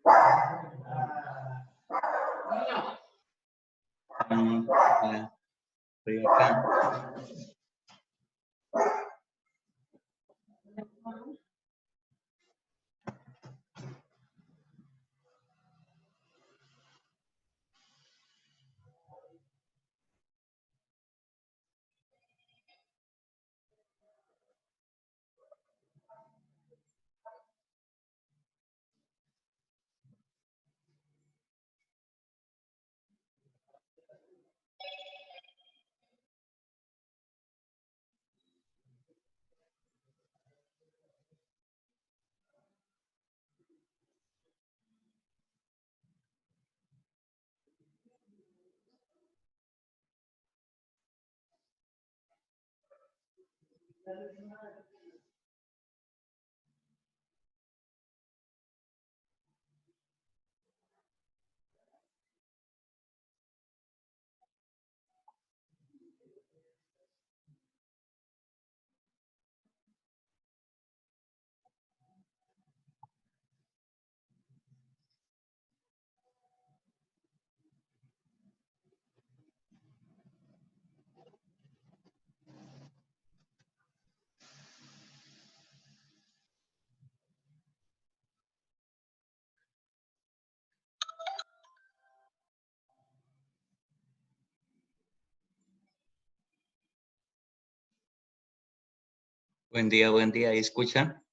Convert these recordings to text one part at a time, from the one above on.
Ya, estoy acá. Buen día, ¿ahí escuchan?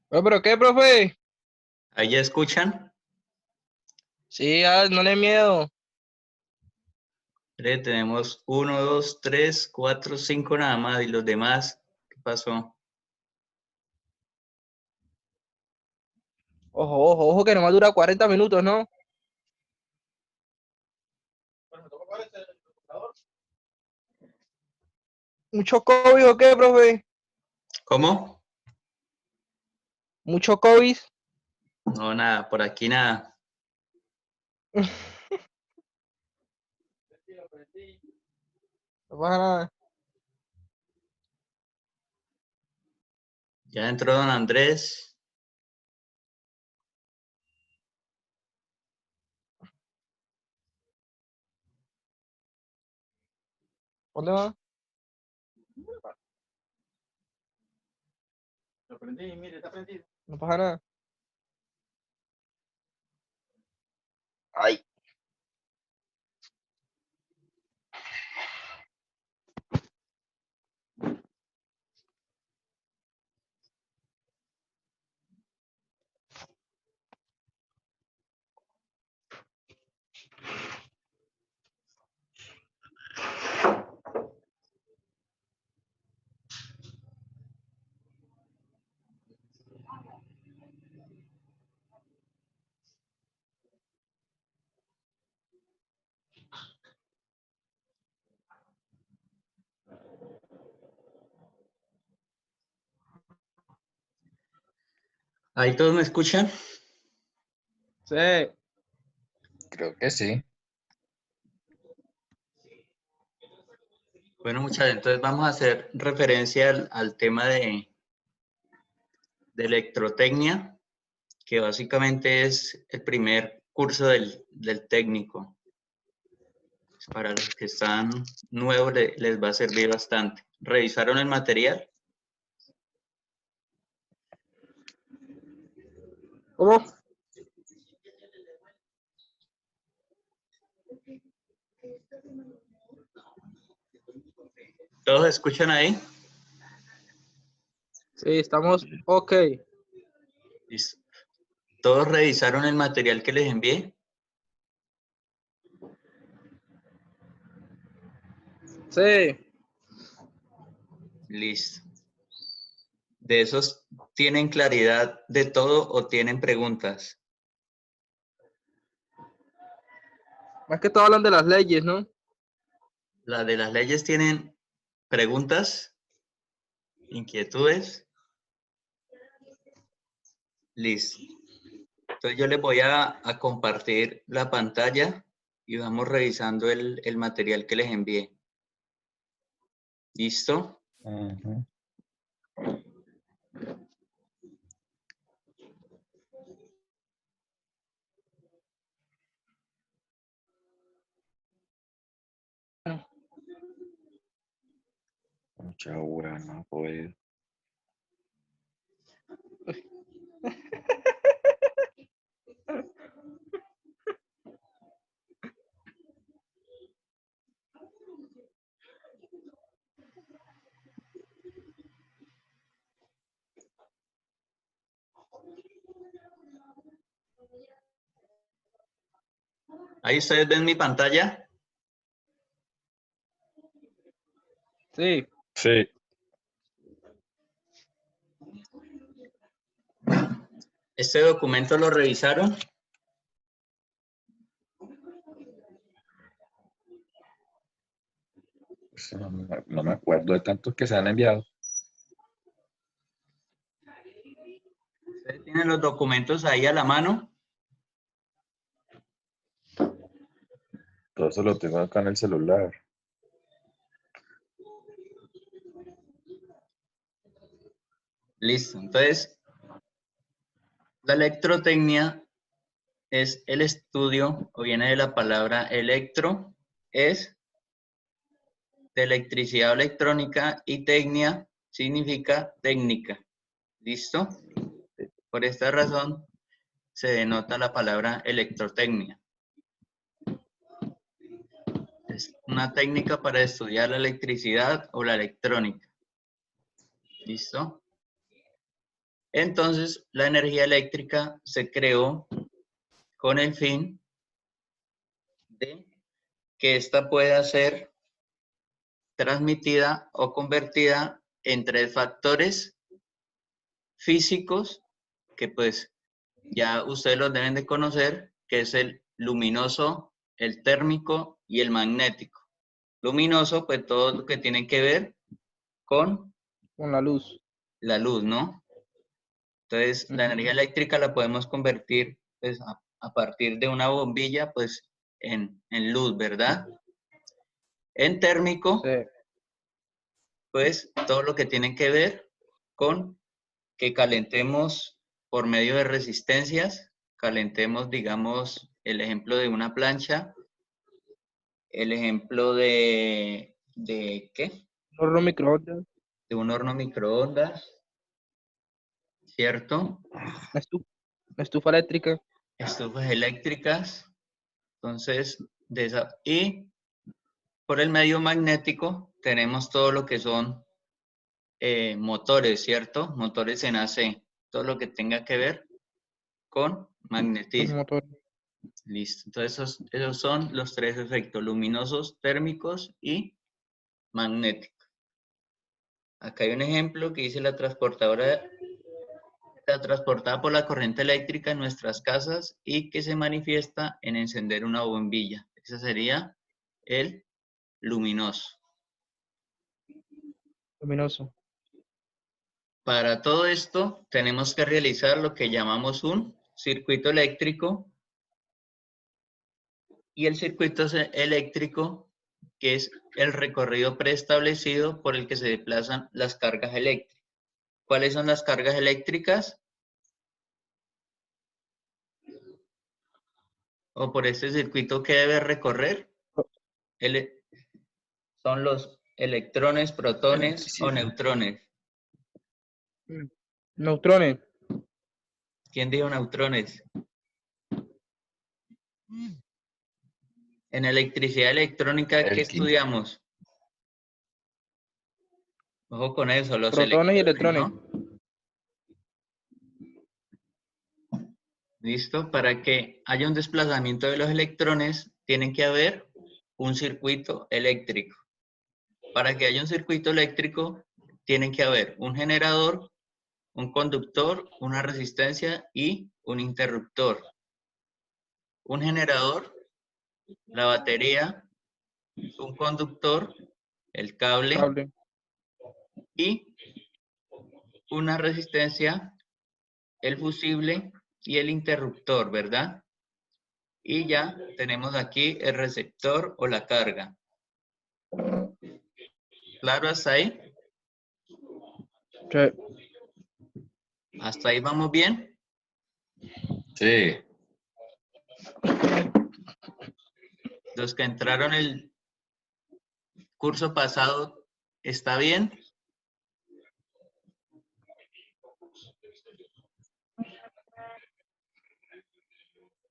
¿Pero qué, profe? ¿Ahí ya escuchan? Sí, no le miedo. Tenemos 1, 2, 3, 4, 5 nada más. ¿Y los demás? ¿Qué pasó? Ojo, ojo, ojo, que nomás dura 40 minutos, ¿no? ¿Mucho COVID o qué, profe? ¿Cómo? ¿Mucho COVID? No, nada, por aquí nada. No pasa nada. Ya entró don Andrés. ¿Dónde va? Lo prendí, mire, está prendido. No pasa nada. Ay. ¿Ahí todos me escuchan? Sí. Creo que sí. Bueno, muchachos, entonces vamos a hacer referencia al tema de electrotecnia, que básicamente es el primer curso del técnico. Para los que están nuevos les va a servir bastante. ¿Revisaron el material? ¿Cómo? ¿Todos escuchan ahí? Sí, estamos ok. Listo. ¿Todos revisaron el material que les envié? Sí. Listo. ¿De esos tienen claridad de todo o tienen preguntas? Más que todo hablan de las leyes, ¿no? ¿La de las leyes tienen preguntas? ¿Inquietudes? Listo. Entonces yo les voy a compartir la pantalla y vamos revisando el material que les envié. ¿Listo? Ujú. Mucha hora, no puedo. Ahí ustedes ven mi pantalla. Sí. Sí. ¿Este documento lo revisaron? Pues no me acuerdo de tantos que se han enviado. ¿Ustedes tienen los documentos ahí a la mano? Todo eso lo tengo acá en el celular. Listo. Entonces, la electrotecnia es el estudio, o viene de la palabra electro, es de electricidad o electrónica, y tecnia significa técnica. ¿Listo? Por esta razón se denota la palabra electrotecnia. Es una técnica para estudiar la electricidad o la electrónica. ¿Listo? Entonces, la energía eléctrica se creó con el fin de que ésta pueda ser transmitida o convertida en tres factores físicos que pues ya ustedes los deben de conocer, que es el luminoso, el térmico y el magnético. Luminoso, pues todo lo que tiene que ver con Con la luz. la luz, ¿no? Entonces, la energía eléctrica la podemos convertir pues, a partir de una bombilla pues en luz, ¿verdad? En térmico, Sí. pues todo lo que tiene que ver con que calentemos por medio de resistencias, calentemos, digamos, el ejemplo de una plancha, el ejemplo ¿de qué? Horno microondas. De un horno microondas, ¿cierto? Una estufa eléctrica. Estufas eléctricas, entonces, y por el medio magnético tenemos todo lo que son motores, ¿cierto? Motores en AC, todo lo que tenga que ver con Los magnetismo. motores. Listo. Entonces, esos son los tres efectos, luminosos, térmicos y magnéticos. Acá hay un ejemplo que dice la transportada por la corriente eléctrica en nuestras casas y que se manifiesta en encender una bombilla. Ese sería el luminoso. Luminoso. Para todo esto tenemos que realizar lo que llamamos un circuito eléctrico. Y el circuito eléctrico, que es el recorrido preestablecido por el que se desplazan las cargas eléctricas. ¿Cuáles son las cargas eléctricas? O por este circuito que debe recorrer, son los electrones, protones o neutrones. Neutrones. ¿Quién dijo neutrones? En electricidad electrónica, ¿qué Elkin. estudiamos? Ojo con eso, los Protones y electrones. ¿no? ¿Listo? Para que haya un desplazamiento de los electrones, tiene que haber un circuito eléctrico. Para que haya un circuito eléctrico, tiene que haber un generador, un conductor, una resistencia y un interruptor. Un generador, la batería, un conductor, el cable. Y una resistencia, el fusible y el interruptor, ¿verdad? Y ya tenemos aquí el receptor o la carga. ¿Claro hasta ahí? Sí. ¿Hasta ahí vamos bien? Sí. Los que entraron el curso pasado, ¿está bien?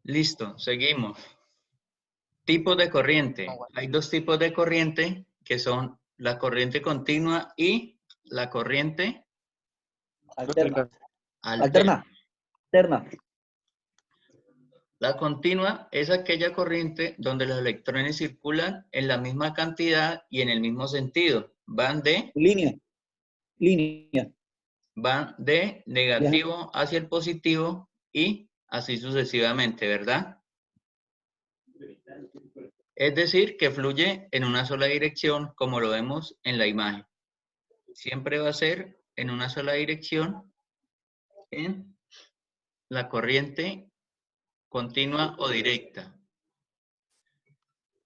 Listo, seguimos. Tipos de corriente. Hay dos tipos de corriente que son la corriente continua y la corriente Alterna. alterna. Alterna. La continua es aquella corriente donde los electrones circulan en la misma cantidad y en el mismo sentido. Van de Línea. negativo hacia el positivo y así sucesivamente, ¿verdad? Es decir, que fluye en una sola dirección, como lo vemos en la imagen. Siempre va a ser en una sola dirección en la corriente continua o directa.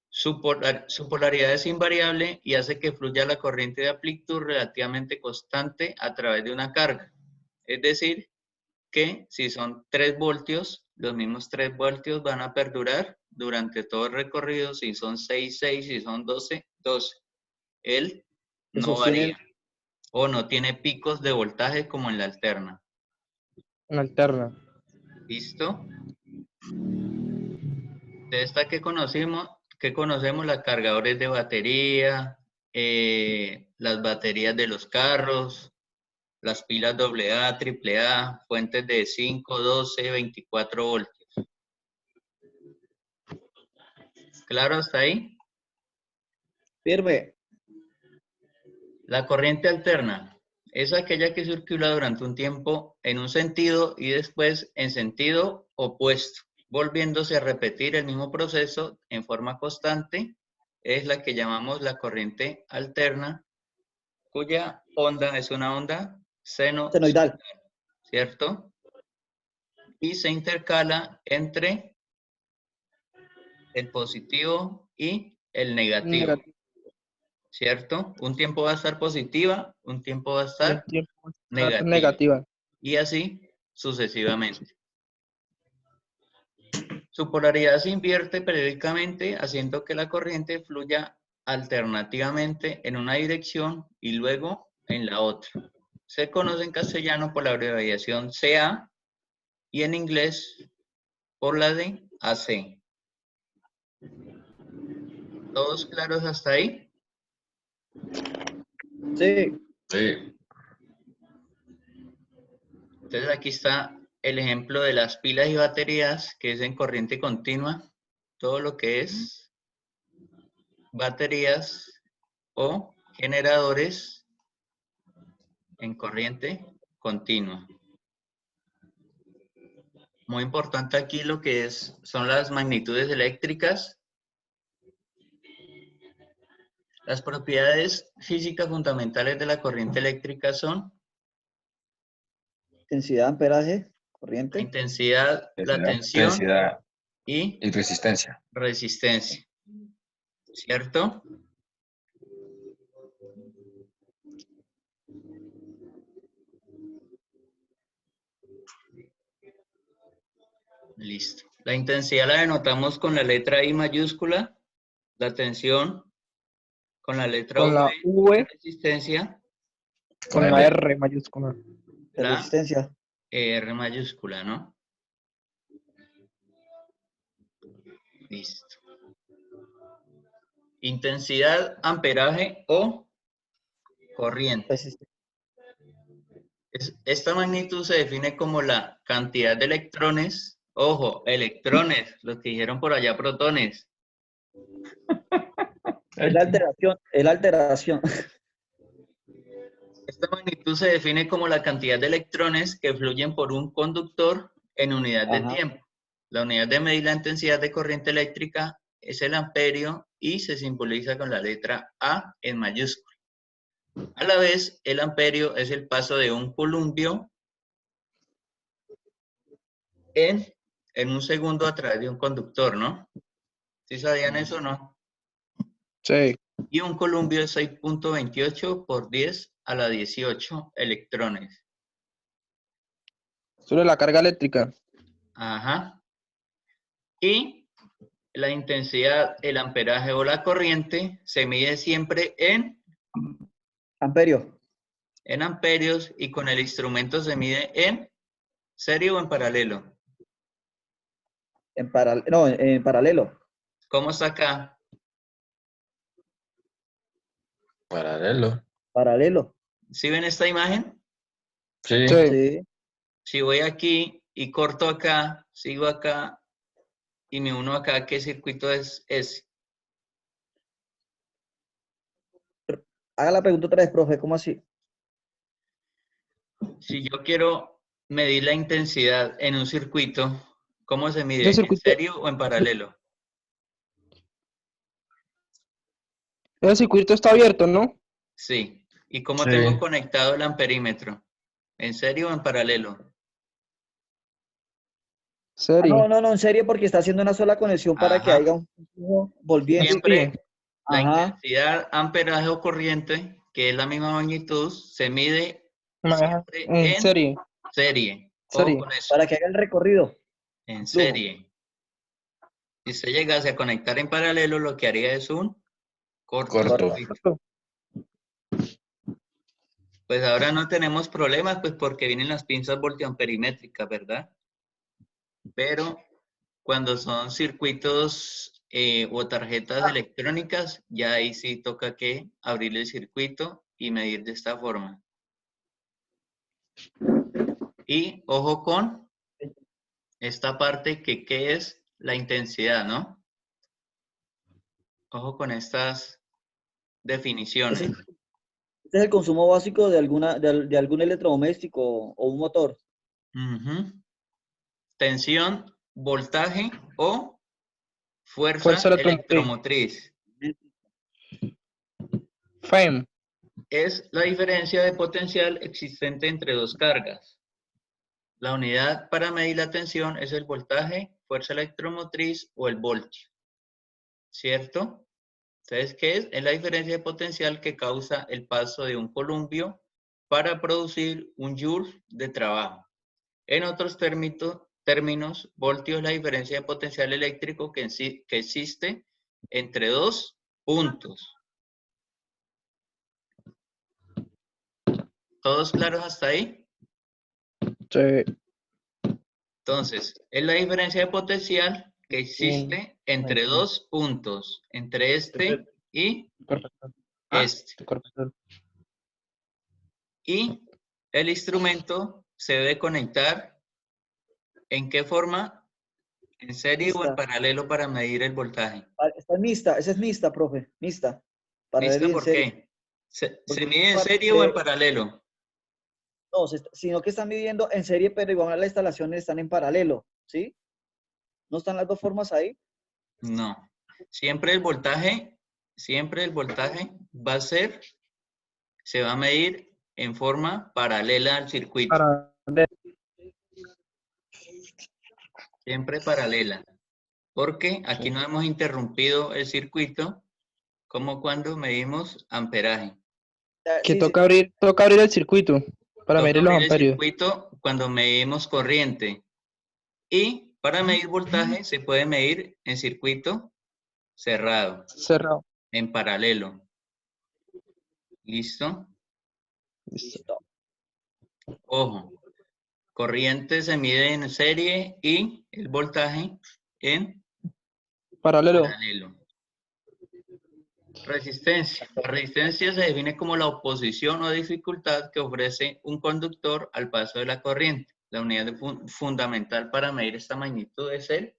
Su polaridad es invariable y hace que fluya la corriente de amplitud relativamente constante a través de una carga. Es decir, que si son 3 voltios, los mismos 3 voltios van a perdurar durante todo el recorrido. Si son 6, 6, si son 12, 12. Él no varía o no tiene picos de voltaje como en la alterna. Una alterna. ¿Listo? De esta que conocemos las cargadores de batería, las baterías de los carros, las pilas AA, AAA, fuentes de 5, 12, 24 voltios. ¿Claro hasta ahí? Firme. La corriente alterna es aquella que circula durante un tiempo en un sentido y después en sentido opuesto, volviéndose a repetir el mismo proceso en forma constante. Es la que llamamos la corriente alterna, cuya onda es una onda Senoidal. ¿cierto? Y se intercala entre el positivo y el negativo, ¿cierto? Un tiempo va a estar positiva, un tiempo va a estar negativa. Y así sucesivamente. Su polaridad se invierte periódicamente, haciendo que la corriente fluya alternativamente en una dirección y luego en la otra. Se conoce en castellano por la abreviación CA y en inglés por la de AC. ¿Todos claros hasta ahí? Sí. Sí. Entonces aquí está el ejemplo de las pilas y baterías, que es en corriente continua. Todo lo que es baterías o generadores en corriente continua. Muy importante aquí lo que son las magnitudes eléctricas. Las propiedades físicas fundamentales de la corriente eléctrica son Intensidad, amperaje, La corriente. intensidad, la tensión Densidad y y resistencia. resistencia. ¿Cierto? Listo. La intensidad la denotamos con la letra I mayúscula, la tensión con la letra Con V, la la V, resistencia, con la R mayúscula. De la resistencia. R mayúscula, ¿no? Listo. Intensidad, amperaje o corriente. Resistencia. Esta magnitud se define como la cantidad de electrones. Ojo, electrones, los que dijeron por allá protones. Es la alteración, es la alteración. Esta magnitud se define como la cantidad de electrones que fluyen por un conductor en unidad de Ajá. tiempo. La unidad de medir la intensidad de corriente eléctrica es el amperio y se simboliza con la letra A en mayúscula. A la vez, el amperio es el paso de un columbio en un segundo a través de un conductor, ¿no? ¿Sí sabían eso o no? Sí. Y un columbio es 6.28 por 10 a la 18 electrones. Sobre la carga eléctrica. Ajá. Y la intensidad, el amperaje o la corriente se mide siempre Amperio. en amperios y con el instrumento se mide en serie o en paralelo. En paralelo. ¿Cómo está acá? Paralelo. Paralelo. ¿Sí ven esta imagen? Sí. Sí. Sí. Si voy aquí y corto acá, sigo acá y me uno acá, ¿qué circuito es ese? Haga la pregunta otra vez, profe. ¿Cómo así? Si yo quiero medir la intensidad en un circuito, ¿cómo se mide? Ese ¿En circuito, serio o en paralelo? ese circuito está abierto, ¿no? Sí. ¿Y cómo Sí. tengo conectado el amperímetro? ¿En serio o en paralelo? Serie. No, en serio, porque está haciendo una sola conexión para que Ajá. haya un flujo volviendo. Siempre la Ajá. intensidad, amperaje o corriente, que es la misma magnitud, se mide Maneja siempre en en serie. serie. Ojo Serie. con eso, Para que haga el recorrido. en Flujo. serie. Si se llegase a conectar en paralelo, lo que haría es un Corto. cortocircuito. Pues ahora no tenemos problemas, pues porque vienen las pinzas voltiamperimétricas, ¿verdad? Pero cuando son circuitos o tarjetas electrónicas, ya ahí sí toca que abrir el circuito y medir de esta forma. Y ojo con esta parte que es la intensidad, ¿no? Ojo con estas definiciones. Ese es el consumo básico de de algún electrodoméstico o un motor. Ujú. Tensión, voltaje o fuerza Fuerza electromotriz. FEM. Es la diferencia de potencial existente entre dos cargas. La unidad para medir la tensión es el voltaje, fuerza electromotriz o el voltio. ¿Cierto? Entonces, ¿qué es? Es la diferencia de potencial que causa el paso de un columbio para producir un joule de trabajo. En otros términos, voltio es la diferencia de potencial eléctrico que existe entre dos puntos. ¿Todos claros hasta ahí? Sí. Entonces, es la diferencia de potencial que existe entre dos puntos, entre este y este. Y el instrumento se debe conectar, ¿en qué forma? ¿En serie o en Mixta. paralelo para medir el voltaje? Está mixta, esa es mixta, profe. Mixta. Paralelo ¿Listo? y en ¿Por serie. qué? ¿Se Porque mide en serie o en paralelo? no, sino que están midiendo en serie, pero igual las instalaciones están en paralelo, ¿sí? ¿No están las dos formas ahí? No. Siempre el voltaje va a ser, se va a medir en forma paralela al circuito. Siempre paralela. Porque aquí no hemos interrumpido el circuito como cuando medimos amperaje. Que Sí, sí, toca abrir el circuito para Toca medir los abrir el amperios. circuito cuando medimos corriente. Y para medir voltaje se puede medir en circuito cerrado, Cerrado. en paralelo. ¿Listo? listo. Ojo, corriente se mide en serie y el voltaje en Paralelo. paralelo. Resistencia. La resistencia se define como la oposición o dificultad que ofrece un conductor al paso de la corriente. La unidad fundamental para medir esta magnitud es el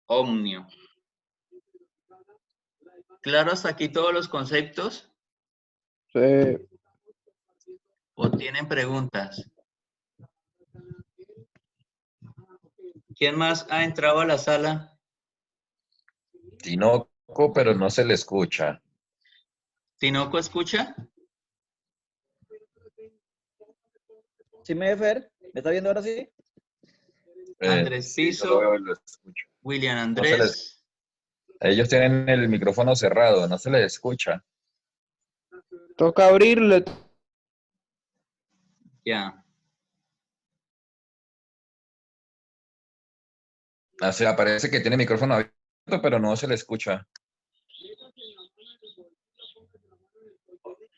ohmio. ¿Claro hasta aquí todos los conceptos? ¿O tienen preguntas? ¿Quién más ha entrado a la sala? Tinoco, pero no se le escucha. ¿Tinoco escucha? ¿Sí me ve, Fer? ¿Me está viendo ahora sí? Andrés Sí, yo lo Piso, veo y lo escucho. William No se les, Andrés. ellos tienen el micrófono cerrado, no se les escucha. Toca abrirle. Ya. O sea, parece que tiene micrófono abierto, pero no se le escucha.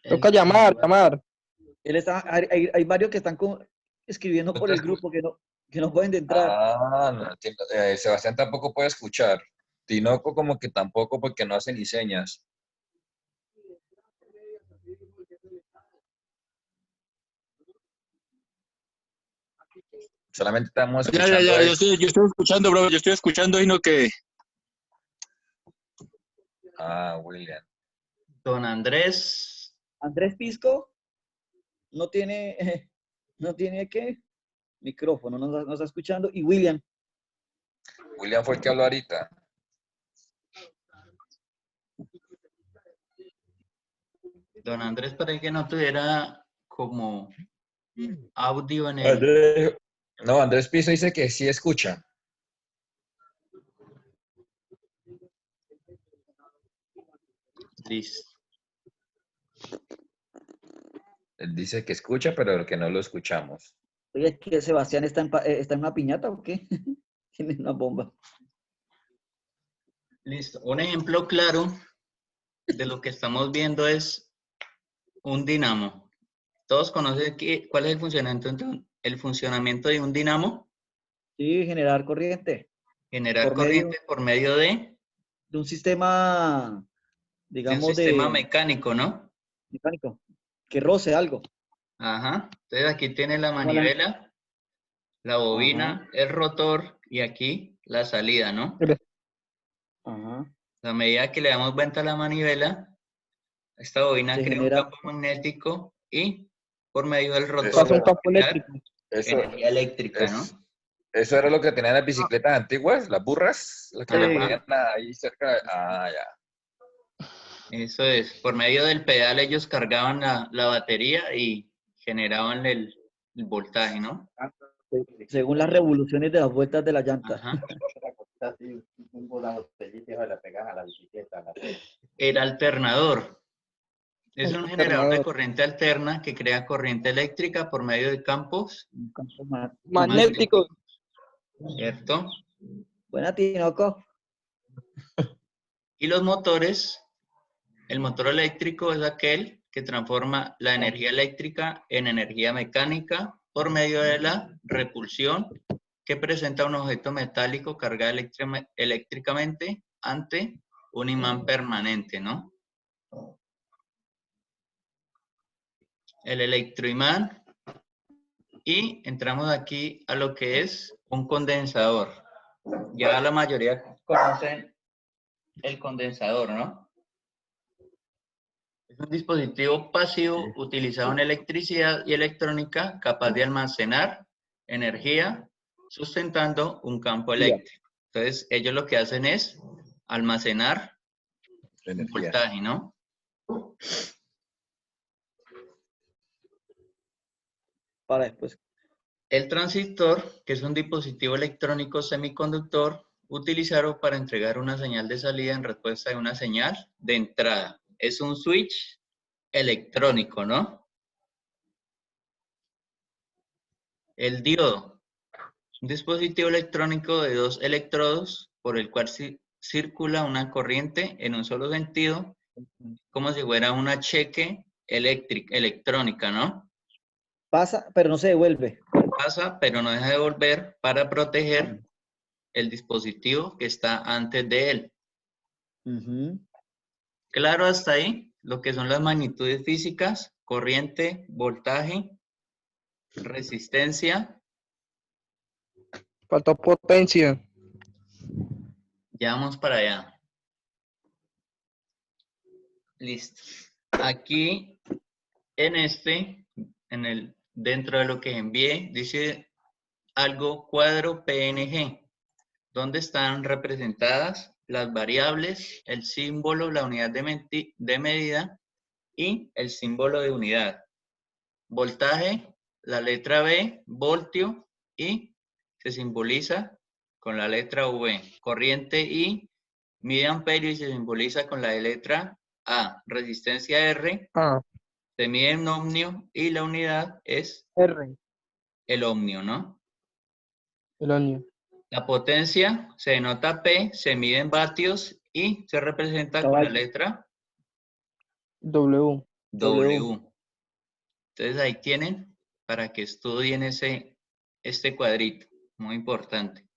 Toca llamar. Él está, hay varios que están escribiendo por el grupo que no pueden entrar. Ah, no entiendo. Sebastián tampoco puede escuchar. Tinoco como que tampoco porque no hace ni señas. Solamente estamos Ya, escuchando yo estoy escuchando, bro, yo estoy escuchando y no que... William. Don Andrés. Andrés Pisco no tiene, no tiene ¿qué? Micrófono, no está escuchando. Y William, William fue el que habló ahorita. Don Andrés parece que no tuviera como audio en el... Andrés, no, Andrés Piso dice que sí escucha. Listo. Él dice que escucha, pero que no lo escuchamos. oye, que Sebastián está en una piñata o qué? Tiene una bomba. Listo. Un ejemplo claro de lo que estamos viendo es un dinamo. ¿Todos conocen cuál es el funcionamiento de un dinamo? Sí, generar corriente Generar por medio corriente por medio de de un sistema, un digamos, sistema de mecánico, ¿no? mecánico, que roce algo. Ajá. Entonces aquí tiene la Como la- manivela, la Ajá, bobina, el rotor y aquí la salida, ¿no? ajá. A medida que le damos vuelta a la manivela, esta bobina Se crea un genera, campo magnético y por medio del rotor Pasa un Eso, va a campo crear eléctrico. eso, energía eléctrica, ¿no? eso era lo que tenían las bicicletas antiguas, las burras, las que le Sí. ponían ahí cerca. Ya. Eso es. Por medio del pedal ellos cargaban la batería y generaban el voltaje, ¿no? según las revoluciones de las vueltas de la llanta. Ajá. El alternador. Es un generador de Alternador. corriente alterna que crea corriente eléctrica por medio de campos Un campo Magnético. magnéticos, ¿cierto? Buena, Tinoco. Y los motores, el motor eléctrico es aquel que transforma la energía eléctrica en energía mecánica por medio de la repulsión que presenta un objeto metálico cargado eléctricamente ante un imán permanente, ¿no? El electroimán. Y entramos aquí a lo que es un condensador. Ya la mayoría conocen el condensador, ¿no? Es un dispositivo pasivo utilizado en electricidad y electrónica capaz de almacenar energía sustentando un campo eléctrico. Entonces, ellos lo que hacen es almacenar Energía. voltaje, ¿no? Para después. El transistor, que es un dispositivo electrónico semiconductor, utilizado para entregar una señal de salida en respuesta de una señal de entrada. Es un switch electrónico, ¿no? El diodo, un dispositivo electrónico de dos electrodos por el cual circula una corriente en un solo sentido, como si fuera una cheque electrónica, ¿no? Pasa, pero no se devuelve. Pasa, pero no deja de volver para proteger el dispositivo que está antes de él. Ujú. Claro hasta ahí lo que son las magnitudes físicas, corriente, voltaje, resistencia. Faltó potencia. Ya vamos para allá. Listo. Aquí dentro de lo que envié, dice algo cuadro PNG, donde están representadas las variables, el símbolo, la unidad de medida y el símbolo de unidad. Voltaje, la letra B, voltio, y se simboliza con la letra V. Corriente I, mide amperio y se simboliza con la letra A. Resistencia R, Ah, se mide en ohmio y la unidad es R. el ohmio, ¿no? El año. La potencia se denota P, se mide en vatios y se representa con la Caballo. letra W. W. Entonces ahí tienen para que estudien este cuadrito, muy importante.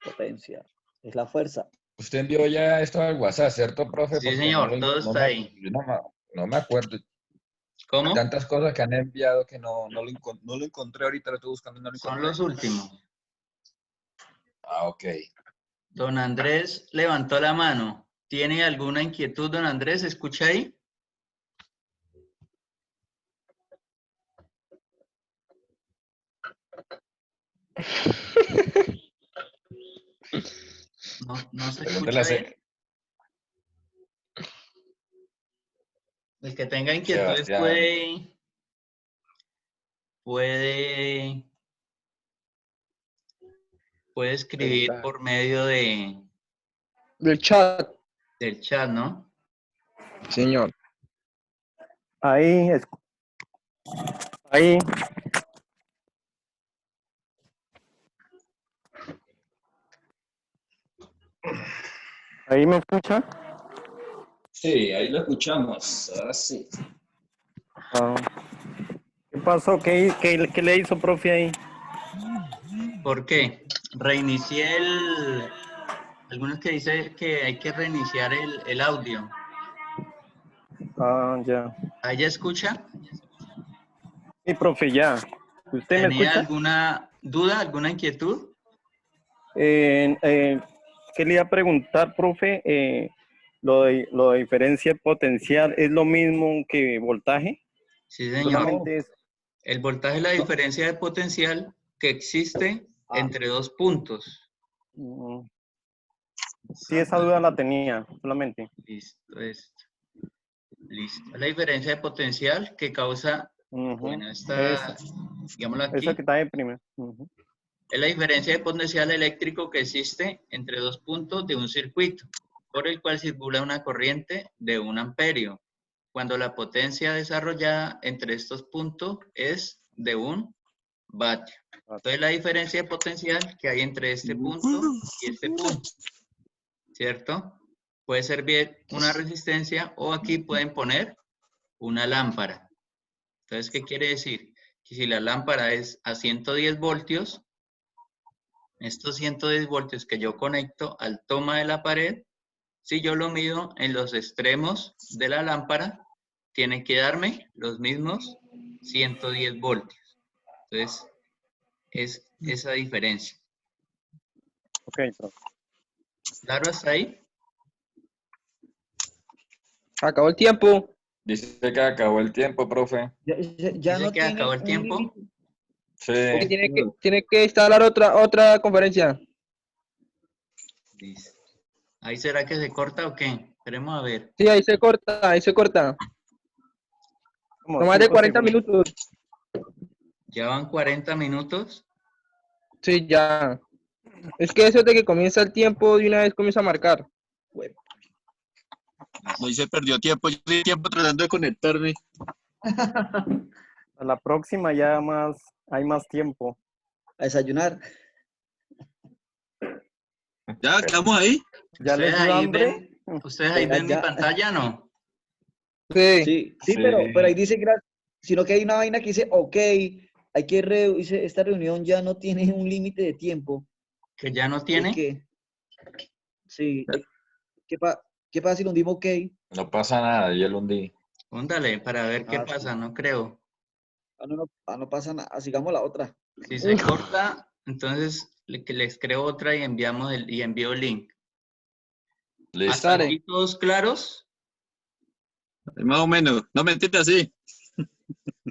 Potencia. Es la fuerza. Usted envió ya esto al WhatsApp, ¿cierto, profe? Sí, Porque señor, todo está ahí. yo no me acuerdo. ¿Cómo? Tantas cosas que han enviado que no lo encontré ahorita, lo estoy buscando y no lo Son encontré. los últimos. Ah, ok. Don Andrés levantó la mano. ¿Tiene alguna inquietud, don Andrés? ¿Escucha ahí? No se Pregúntele a escucha bien. El que tenga inquietudes Sebastián. puede escribir Preguntar. por medio Del chat. del chat, ¿no? Señor. Ahí, ahí, ahí me escucha. Sí, ahí lo escuchamos. Ahora sí. Ah, ¿qué pasó? ¿Qué le hizo, profe, ahí? ¿Por qué? Reinicié algunos que dice que hay que reiniciar el audio. Ah, ya. ¿Ahí ya escucha? Sí, profe, ya. ¿Usted me ¿Tenía escucha? alguna duda, alguna inquietud? ¿Qué le iba a preguntar, profe? Lo de diferencia potencial, ¿es lo mismo que voltaje? Sí, señor. Solamente es... El voltaje es la diferencia de potencial que existe entre dos puntos. Mm, sí, esa duda la tenía, solamente. Listo, esto. Listo. Es la diferencia de potencial que causa, Ujú. bueno, Esa digámoslo que aquí, está de primero. Ujú. es la diferencia de potencial eléctrico que existe entre dos puntos de un circuito, por el cual circula una corriente de 1 amperio, cuando la potencia desarrollada entre estos puntos es de 1 vatio. Entonces, la diferencia de potencial que hay entre este punto y este punto, ¿cierto? Puede ser bien una resistencia o aquí pueden poner una lámpara. Entonces, ¿qué quiere decir? Que si la lámpara es a 110 voltios, estos 110 voltios que yo conecto al toma de la pared, si yo lo mido en los extremos de la lámpara, tiene que darme los mismos 110 voltios. Entonces, es esa diferencia. Ok, profe. ¿Claro hasta ahí? Acabó el tiempo. Dice que acabó el tiempo, profe. Ya Dice no que acabó tiene el un tiempo. límite. Sí. Porque tiene que instalar otra conferencia. Listo. ¿Ahí será que se corta o qué? Esperemos a ver. Sí, ahí se corta, ahí se corta. Como No más de 5 40 segundos. minutos. ¿Ya van 40 minutos? Sí, ya. Es que eso de que comienza el tiempo de una vez comienza a marcar. Hoy se perdió tiempo. Yo di tiempo tratando de conectarme. A la próxima ya hay más tiempo. A desayunar. Ya, quedamos ahí. ¿Ya les ¿Ustedes dio ahí hambre? ¿Ustedes ahí Ya, ven mi ya. pantalla, no? Sí. Sí, Sí. pero ahí dice, sino que hay una vaina que dice, ok, hay que, dice, esta reunión ya no tiene un límite de tiempo. Que ya no ¿Por tiene. qué? Sí, ¿qué pasa si lo hundimos ok? No pasa nada, yo lo hundí. Póndale para ver qué Ah, sí. pasa, no creo. No pasa nada, sigamos la otra. Si se corta, entonces que les creo otra y envío el link. Listo. ¿Hasta aquí todos claros? Más o menos. No me entiendes así.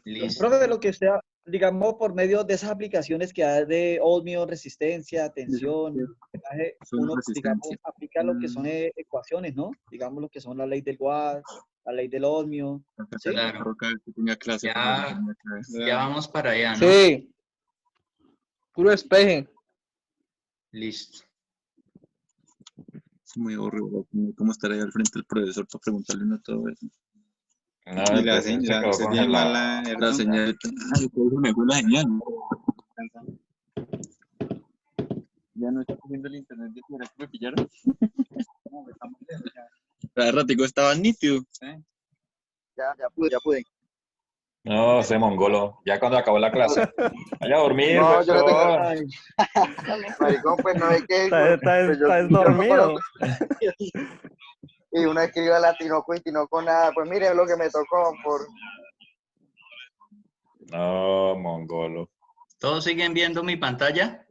Listo. Profe, lo que usted, digamos, por medio de esas aplicaciones que hay de ohmio, resistencia, tensión, voltaje, Son uno, digamos, resistencia. aplica lo que son ecuaciones, ¿no? Digamos, lo que son la ley del Watt, la ley del ohmio, ¿sí? Claro. Roca, que tenía clase. Ya, ya vamos para allá, ¿no? Sí. Puro despeje. Listo. Es muy horrible. ¿Cómo estar ahí al frente del profesor para preguntarle uno todo eso? No, Y la entonces se señal, quedó se tiene congelado. la señal. Ay, por eso me fue la señal. Ya no está cogiendo el internet de fuera que me pillaron. Cada ratico estaba nítido. Ya pude. No, ese mongolo. Ya cuando acabó la clase. Vaya a dormir, No, yo le tengo. profesor. Ay, Maricón, pues no es que. Pues yo ¿Estás no dormido? Y uno escribe a la Tinoco y Tinoco nada. Pues mire lo que me tocó por. No, mongolo. ¿Todos siguen viendo mi pantalla?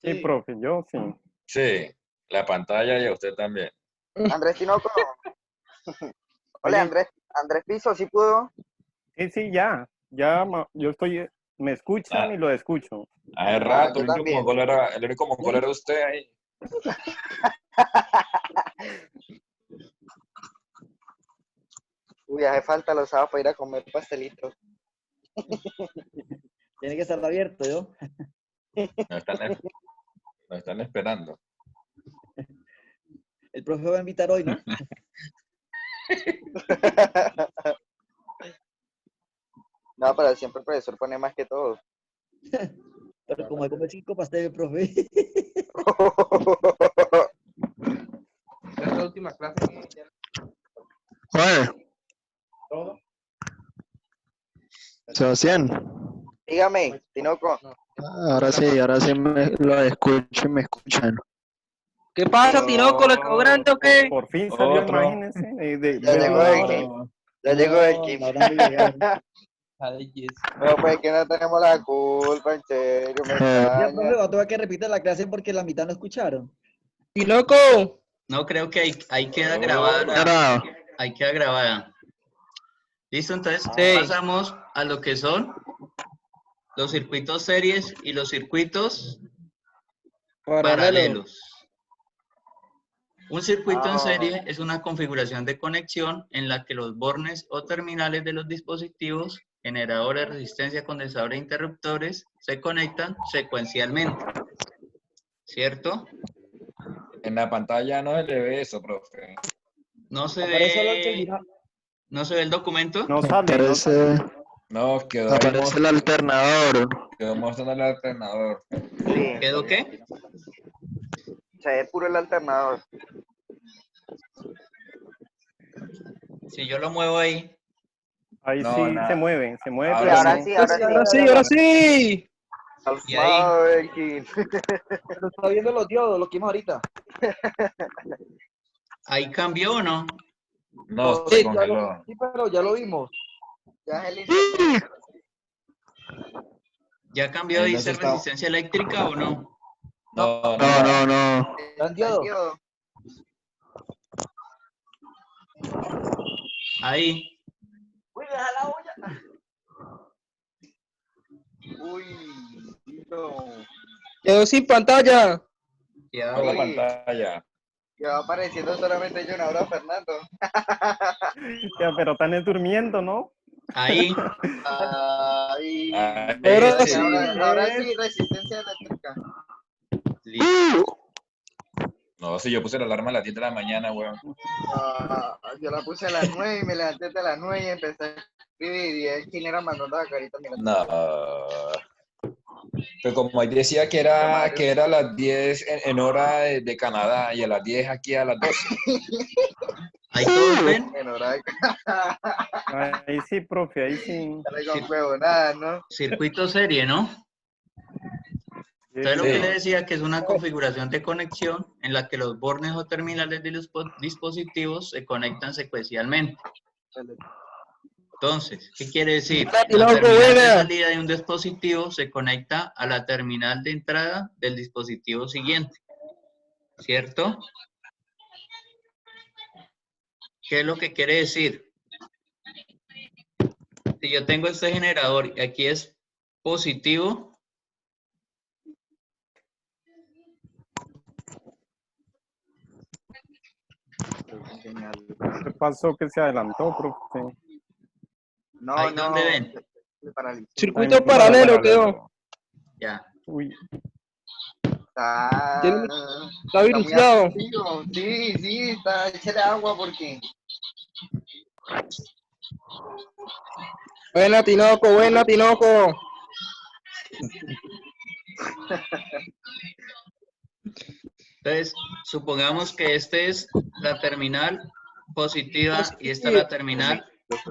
Sí, sí. profe, yo sí. Sí, la pantalla y a usted también. Andrés Tinoco. Oye. Hola, Andrés Piso, ¿sí pudo? Sí, ya. Yo estoy, me escuchan y lo escucho. Hace rato, yo también. el único mongolo era usted ahí. Uy, hace falta los sábados para ir a comer pastelitos. Tiene que estar abierto, ¿yo? Nos están esperando. El profe va a invitar hoy, ¿no? No, pero siempre el profesor pone más que todo. Pero como hay comer 5 pasteles, profe. Es la última clase. Joder, Todo. Sebastián, Dígame, Tinoco. ahora sí lo escucho y me escuchan. ¿Qué pasa, Tinoco? ¿Lo quedó grande o qué? Por fin salió, Otro. imagínense. Ya llegó X. Ya llegó X. No hablando de llegar. No, pues que no tenemos la culpa, en serio, me Ya, profe, extraña. va a tocar que repita la clase porque la mitad no escucharon. Tinoco. No, creo que ahí queda grabada. Grabado. Ahí queda grabada. Listo, entonces Sí. pasamos a lo que son los circuitos series y los circuitos paralelos. Un circuito en serie es una configuración de conexión en la que los bornes o terminales de los dispositivos, generadores, resistencia, condensadores e interruptores, se conectan secuencialmente. ¿Cierto? En la pantalla no se le ve eso, profe. No se Aparece solo el que ve, gira. no se ve el documento. No sale, no sale. Aparece, No, quedó ahí aparece el alternador. quedó mostrando el alternador. Sí, ¿Quedó qué? se ve puro el alternador. Si yo lo muevo ahí. Ahí No, sí nada. se mueve, Sí, Ahora ahora sí. sí, Ahora sí. Y ahí. Pero está viendo los diodos, lo que vimos ahorita. ¿Ahí cambió o no? No, Sí, se ya congeló. Sí, pero ya lo vimos. Ya es el internet. ¿Ya cambió, Ahí no dice se está- resistencia eléctrica o no? No, No. ¿Está en diodo? Ahí. Uy, deja la olla. Uy, no. Quedó sin pantalla. Ya no la voy. pantalla. Que va apareciendo solamente yo, ahora Fernando. Ya, pero están durmiendo, ¿no? Ahí, Ay, Pero Ahí sí. sí. ahora sí, resistencia eléctrica. listo. No, si yo puse la alarma a las 10 de la mañana, weón. Yo la puse a las 9 y me levanté de las 9 y empecé a escribir y el chino era mandando la carita mirando. No. Pero como ahí decía que era a las 10 en hora de Canadá y a las 10 aquí a las 12. Ahí todos ven. En hora de Ahí sí, profe, ahí sí. Dale con huevo, nada, ¿no? Circuito serie, ¿no? Entonces lo Sí. que le decía que es una configuración de conexión en la que los bornes o terminales de los dispositivos se conectan secuencialmente. Entonces, ¿qué quiere decir? La terminal de salida de un dispositivo se conecta a la terminal de entrada del dispositivo siguiente, ¿cierto? ¿Qué es lo que quiere decir? Si yo tengo este generador y aquí es positivo, ¿Qué pasó que se adelantó, profe? No, ahí no. donde ven, Me paralicé. Circuito paralelo quedó. ya. Uy, Está Está viruciado. muy activo. Sí, está. Échale agua porque. Buena, Tinoco, buena, Tinoco. Entonces, supongamos que este es la terminal positiva y esta es la terminal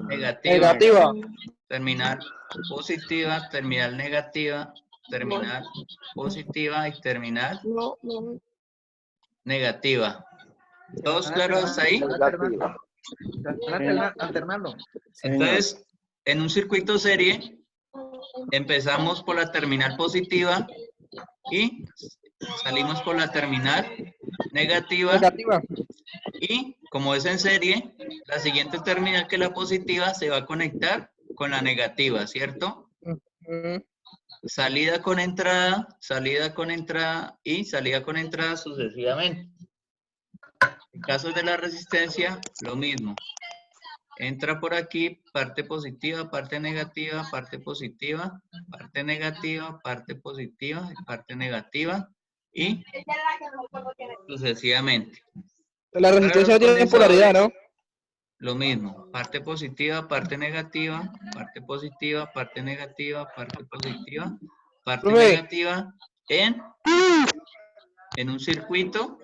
negativa. Negativa. Terminal positiva, terminal negativa, terminal positiva y terminal negativa. ¿Todos claros hasta ahí? Alternando. Entonces, en un circuito serie, empezamos por la terminal positiva y salimos por la terminal negativa. Negativa. Y como es en serie, la siguiente terminal que es la positiva se va a conectar con la negativa, ¿cierto? Salida con entrada y salida con entrada sucesivamente. En caso de la resistencia, lo mismo. Entra por aquí, parte positiva, parte negativa, parte positiva, parte negativa, parte positiva y parte negativa y sucesivamente. La resistencia Para los tiene polaridad, ¿no? Lo mismo, parte positiva, parte negativa, parte positiva, parte negativa, parte positiva, parte Profe. negativa en un circuito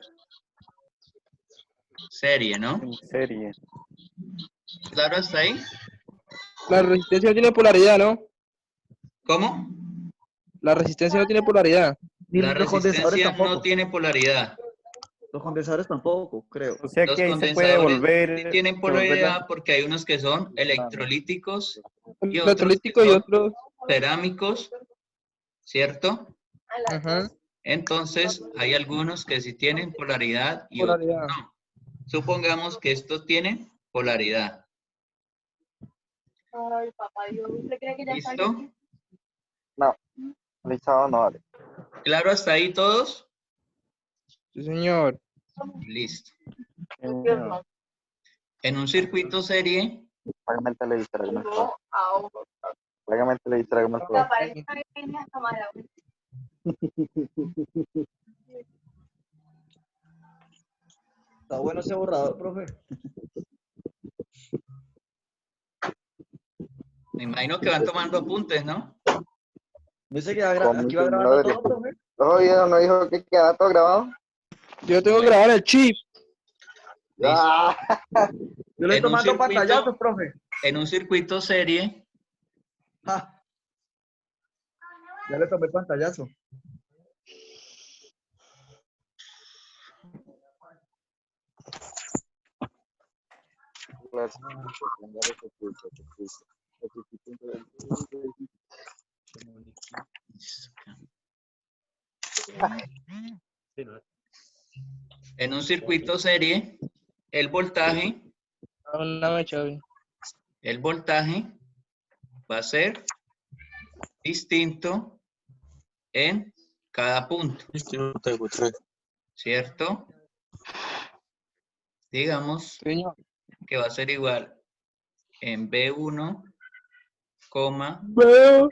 serie, ¿no? en serie. ¿Claro hasta ahí? La resistencia no tiene polaridad, ¿no? ¿Cómo? La resistencia no tiene polaridad. La Los condensadores resistencia tampoco. no tiene polaridad. Los condensadores tampoco, creo. O sea Los que ahí se puede condensadores volver. sí tienen polaridad porque hay unos que son electrolíticos y otros que Electrolítico y son otros. cerámicos, ¿cierto? Ajá. Entonces, hay algunos que sí tienen polaridad y otros Polaridad. no. Supongamos que estos tienen polaridad. ¿Listo? No. Listado no vale. ¿Claro hasta ahí todos? Sí, señor. Listo. Señor. En un circuito serie, Págame el televisor, hágame el favor. Págame el televisor, hágame el favor. Está bueno ese borrador, profe. me imagino que van tomando apuntes, ¿no? ¿No dice que aquí va grabando todo, profe? Oye, ¿no dijo que queda todo grabado? Yo tengo que grabar el chip. Ah, Yo le En estoy un tomando circuito- pantallazos, profe. En un circuito serie, Ja. Ya le tomé pantallazo. en un circuito serie, el voltaje va a ser distinto en cada punto, ¿cierto? Digamos Señor. que va a ser igual en B1 B2,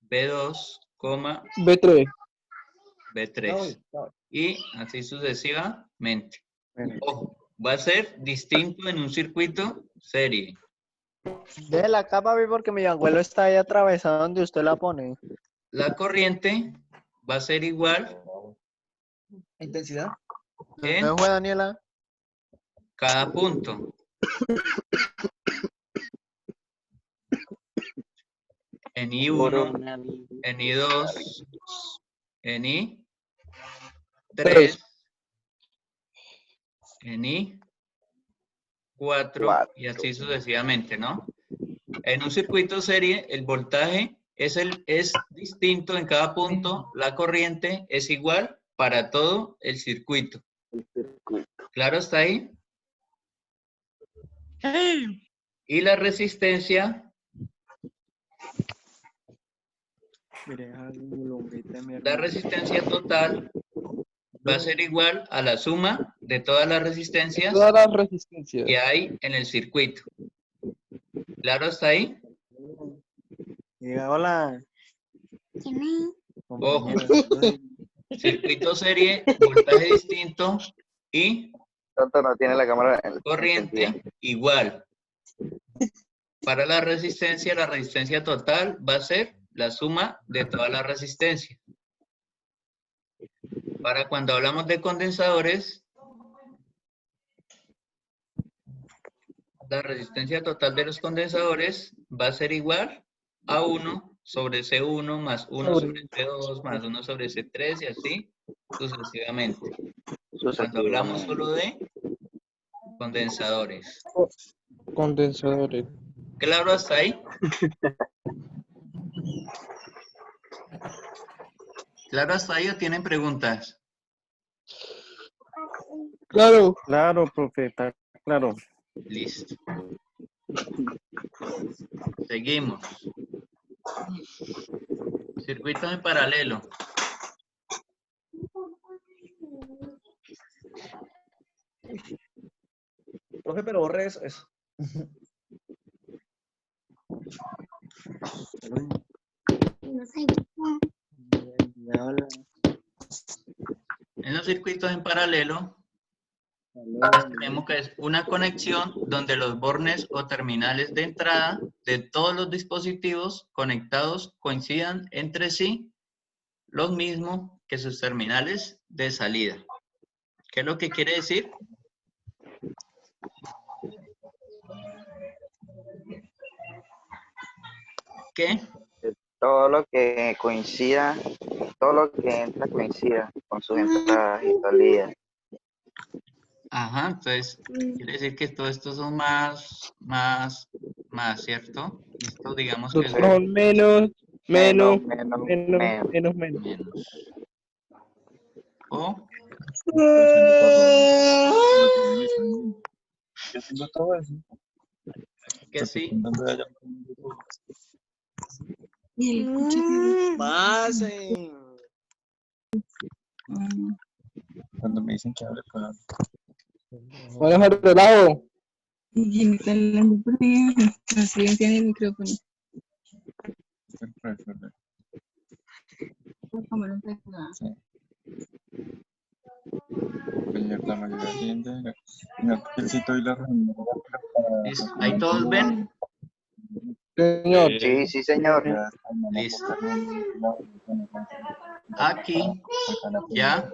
B2, B3. B3. Y así sucesivamente. Ojo, va a ser distinto en un circuito serie. De la capa, vi, porque mi abuelo está ahí atravesado donde usted la pone. La corriente va a ser igual Intensidad. en ¿No fue Daniela? cada punto. En I1, en I2, en I3, en I4 y así sucesivamente, ¿no? En un circuito serie, el voltaje es distinto en cada punto, la corriente es igual para todo el circuito. ¿Claro está ahí? Y la resistencia total va a ser igual a la suma de todas las resistencias Todas las resistencias. que hay en el circuito. ¿Claro está ahí? Diga, hola. Ojo. Circuito serie, voltaje distinto y Tanto no tiene la cámara corriente igual. Para la resistencia total va a ser la suma de todas las resistencias. Para cuando hablamos de condensadores, la resistencia total de los condensadores va a ser igual a 1 sobre C1 más 1 sobre C2 más 1 sobre C3 y así sucesivamente. Cuando hablamos solo de condensadores. Condensadores. ¿Claro hasta ahí? ¿Claro hasta ahí o tienen preguntas? Claro. Claro, profe, está claro. Listo. Seguimos. Circuito en paralelo. Profe, pero borre eso. En los circuitos en paralelo, tenemos que es una conexión donde los bornes o terminales de entrada de todos los dispositivos conectados coincidan entre sí lo mismo que sus terminales de salida. ¿Qué es lo que quiere decir? ¿Qué? Todo lo que coincida, todo lo que entra coincida con sus entradas y salidas. Ajá, entonces quiere decir que todos estos son más, ¿cierto? Esto digamos que Los son menos. Menos. O Yo tengo todo eso. que sí. Pasen. Cuando me dicen que hable para... Voy a dejar de lado. Así tiene el micrófono. Sí. La mayoría entiende. Necesito y la ¿Listo? ¿Ahí todos ven? Señor. Sí, sí, señor. Listo. Aquí ya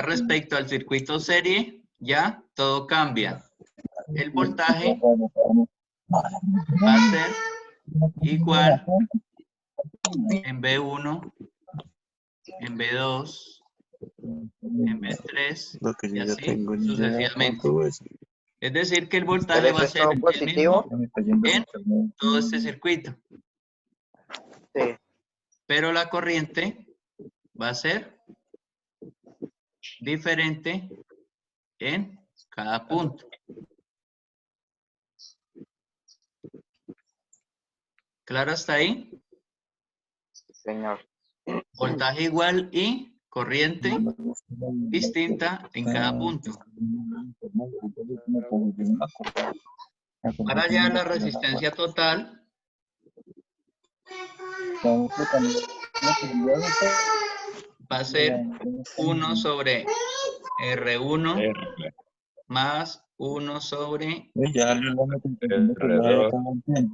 respecto al circuito serie, ya todo cambia. El voltaje va a ser igual en B1, en B2, en B3 y así sucesivamente. Es decir, que el voltaje va a ser el mismo en todo este circuito. Sí. Pero la corriente va a ser diferente en cada punto. ¿Claro hasta ahí? Señor. Voltaje igual y corriente distinta en cada punto. Para hallar la resistencia total, va a ser 1 sobre R1 R. más 1 sobre R2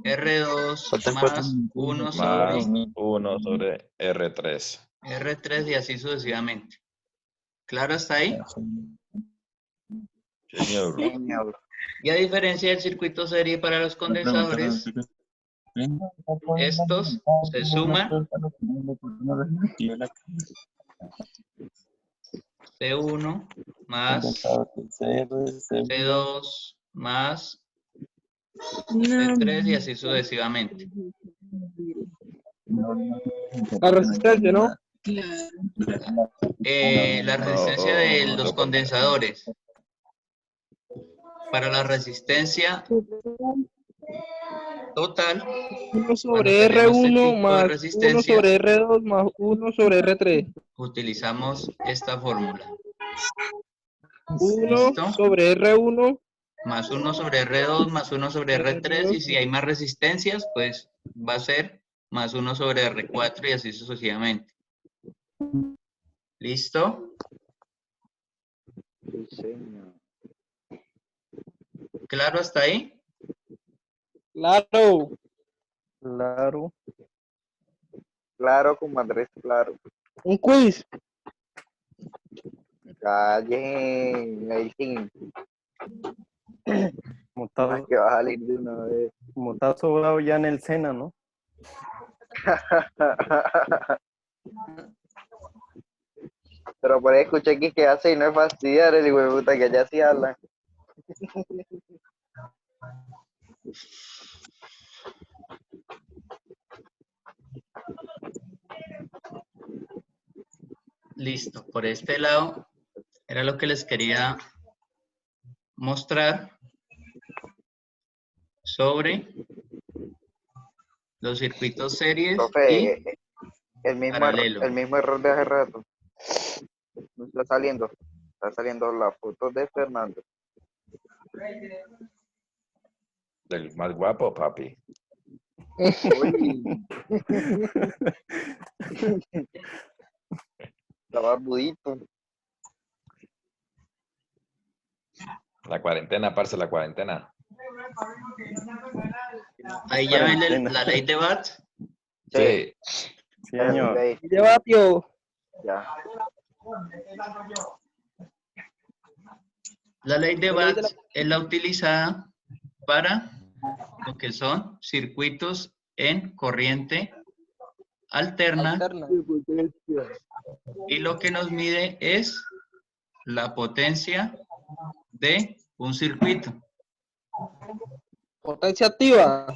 R2 más 1 más sobre 1 sobre R3. R3 y así sucesivamente. ¿Claro hasta ahí? Señor. Señor. Y a diferencia del circuito serie para los condensadores, estos se suman C1 más C2 más C3 y así sucesivamente. La resistencia, ¿no? La resistencia de los no, condensadores. Para la resistencia total, 1 sobre cuando tenemos este R1 tipo de más 1 resistencias, sobre R2 más 1 sobre R3. utilizamos esta fórmula. 1 ¿Listo? sobre R1 Más 1 sobre R2 más 1 sobre R3 y si hay más resistencias, pues va a ser más 1 sobre R4 y así sucesivamente. ¿Listo? Sí, señor. ¿Claro hasta ahí? Claro. Claro. Claro, como Andrés, claro. Un quiz. Calle, ahí sí. Como está, Que va a salir de una vez. como está sobrado ya en el Sena, ¿no? Pero por ahí escuché aquí que hace y no es fastidiar el hijo de puta que allá sí habla. Listo. Por este lado era lo que les quería mostrar sobre los circuitos series y Profe, el mismo paralelo. error de hace rato. No está saliendo. Está saliendo la foto de Fernando. El más guapo, papi. Uy. Está barbudito. La cuarentena, parce, la cuarentena. Ahí ya ven la ley de Watt. Sí. Sí, señor. Ahí, Debatió. ya. La ley de Watt es la utilizada para lo que son circuitos en corriente alterna y lo que nos mide es la potencia de un circuito. Potencia activa.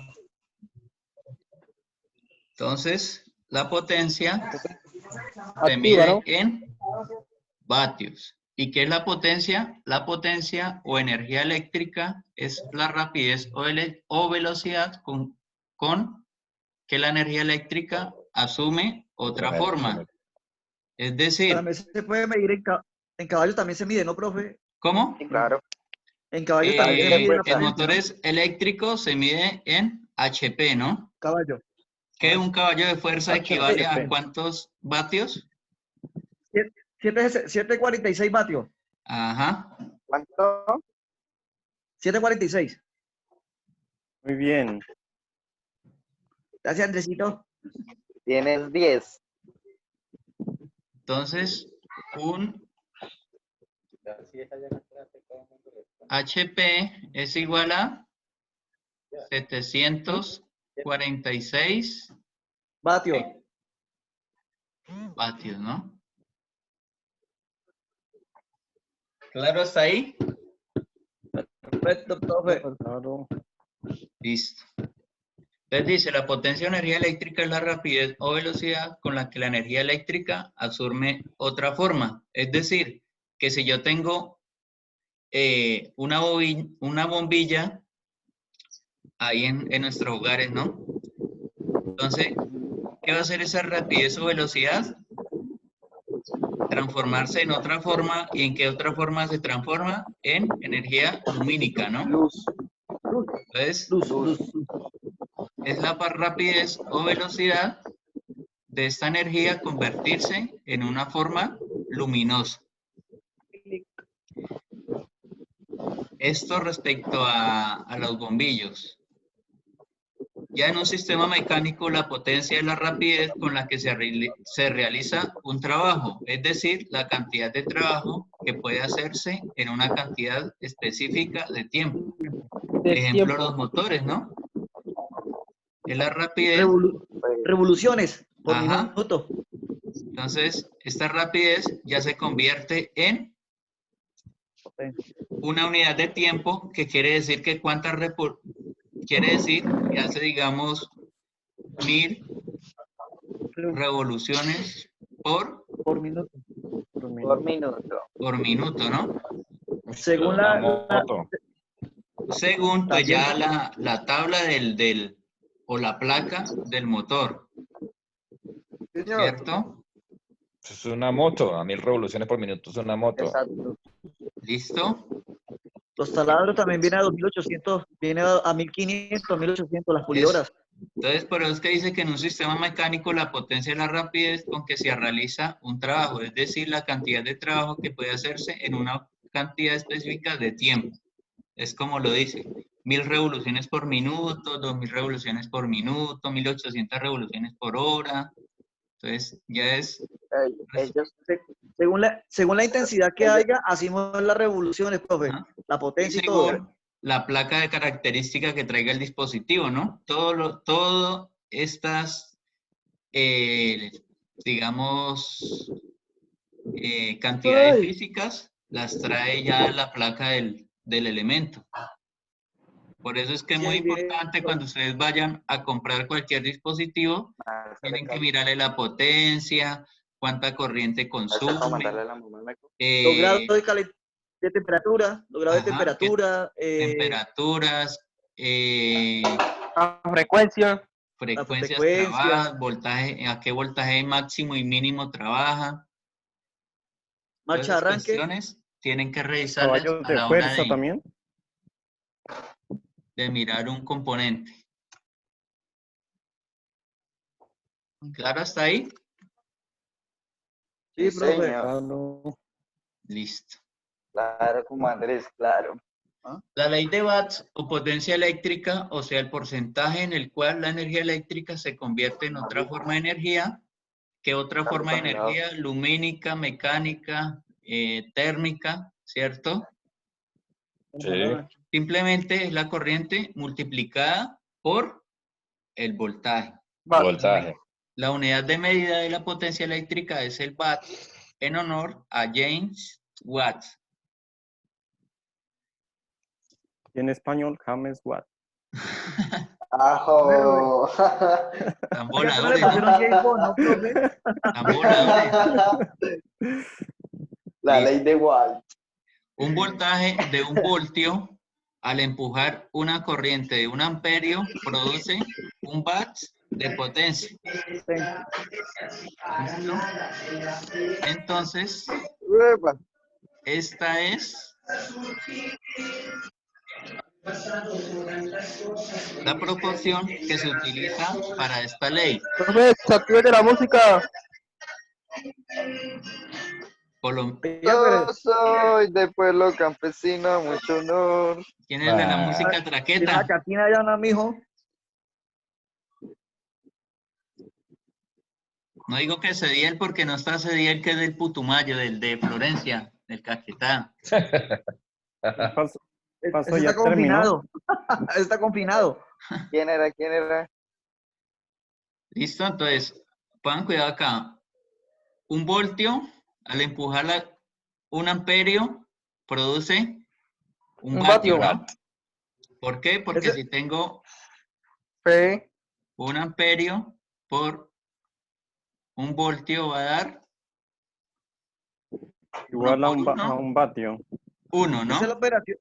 Entonces, la potencia se Activa, mide ¿no? en vatios. ¿Y qué es la potencia? La potencia o energía eléctrica es la rapidez o velocidad con que la energía eléctrica asume otra forma. Es decir, También se puede medir en caballos, también se mide, ¿no, profe? ¿cómo? Sí, claro. En caballos también se mide la En potencia, ¿no? motores eléctricos se mide en HP, ¿no? Caballo. Que un caballo de fuerza equivale a HP. ¿cuántos vatios? 746 vatios. Ajá. ¿Cuánto? 746. Muy bien. Gracias, Andresito. Tienes 10. Entonces, un HP es igual a 746 Vatios. vatios, ¿no? ¿Claro hasta ahí? Perfecto, profe. Claro. Listo. Entonces dice, la potencia o energía eléctrica es la rapidez o velocidad con la que la energía eléctrica asume otra forma. Es decir, que si yo tengo una bombilla ahí en nuestros hogares, ¿no? Entonces, ¿qué va a hacer esa rapidez o velocidad? Transformarse en otra forma. ¿Y en qué otra forma se transforma? En energía lumínica, ¿no? Luz. Entonces, Luz. es la rapidez o velocidad de esta energía convertirse en una forma luminosa. Esto respecto a los bombillos. Ya en un sistema mecánico, la potencia es la rapidez con la que se realiza un trabajo, es decir, la cantidad de trabajo que puede hacerse en una cantidad específica de tiempo. Ejemplo, los motores, ¿no? Es la rapidez. Revoluciones por Ajá. minuto. Entonces, esta rapidez ya se convierte en una unidad de tiempo, que quiere decir que quiere decir que hace, digamos, 1000 revoluciones por minuto. Por minuto. ¿no? Según Una la moto. Según pues También. ya la tabla o la placa del motor, Señor. ¿cierto? Es una moto, a 1000 revoluciones por minuto es una moto. Exacto. ¿Listo? Los taladros también vienen a 2800, viene a 1500, 1800 las pulidoras. Entonces, por eso es que dice que en un sistema mecánico la potencia es la rapidez con que se realiza un trabajo, es decir, la cantidad de trabajo que puede hacerse en una cantidad específica de tiempo. Es como lo dice, 1000 revoluciones por minuto, 2000 revoluciones por minuto, 1800 revoluciones por hora. Entonces, ya es... Ellos, Según la intensidad que haya, así mueven las revoluciones, profe. Ajá. La Y potencia y todo. según la placa de característica que traiga el dispositivo, ¿no? Todo estas, digamos, cantidades físicas las trae ya la placa del elemento. Por eso es que es muy importante cuando ustedes vayan a comprar cualquier dispositivo, tienen que mirarle la potencia, cuánta corriente consume. Los grados de temperatura, los grados de temperatura. Temperaturas, frecuencia. frecuencias frecuencia. trabajan, voltaje, a qué voltaje máximo y mínimo trabaja. Marcha de Todas esas arranque. cuestiones tienen que revisarlas Caballos a de la hora fuerza también. de mirar un componente. ¿Claro hasta ahí? Sí, profe. señor. Listo. Claro, como Andrés, claro. La ley de Watts o potencia eléctrica, o sea, el porcentaje en el cual la energía eléctrica se convierte en otra forma de energía. ¿Qué otra forma de energía? Lumínica, mecánica, térmica, ¿cierto? Sí. Simplemente es la corriente multiplicada por el voltaje. Voltaje. La unidad de medida de la potencia eléctrica es el watt, en honor a James Watt. Y en español, James Watt. ¡Ajo! Están Oiga, ¿cómo voladores, le ¿no? pusieron James Bond, no, profe? Están voladores. La Listo. ley de Watt. Un voltaje de 1 voltio al empujar una corriente de 1 amperio produce 1 watt de potencia. ¿Listo? Entonces, Uepa. esta es la proporción que se utiliza para esta ley. Profe, active la música. Yo soy de pueblo campesino, mucho honor. ¿Quién es el de la música Tiene traqueta? la catina allá, ¿no, mijo? No digo que Cediel porque no está Cediel, que es del Putumayo, del de Florencia, del Caquetá. Paso Ese ya está terminó. confinado. Está confinado. ¿Quién era? ¿Quién era? Listo, entonces, pongan cuidado acá. 1 voltio, al empujar 1 amperio, produce 1 vatio, ¿no? ¿Por qué? Porque si tengo 1 amperio por 1 voltio va a dar Igual a un, ¿no? a un vatio. 1, Esa es la ¿no? operación.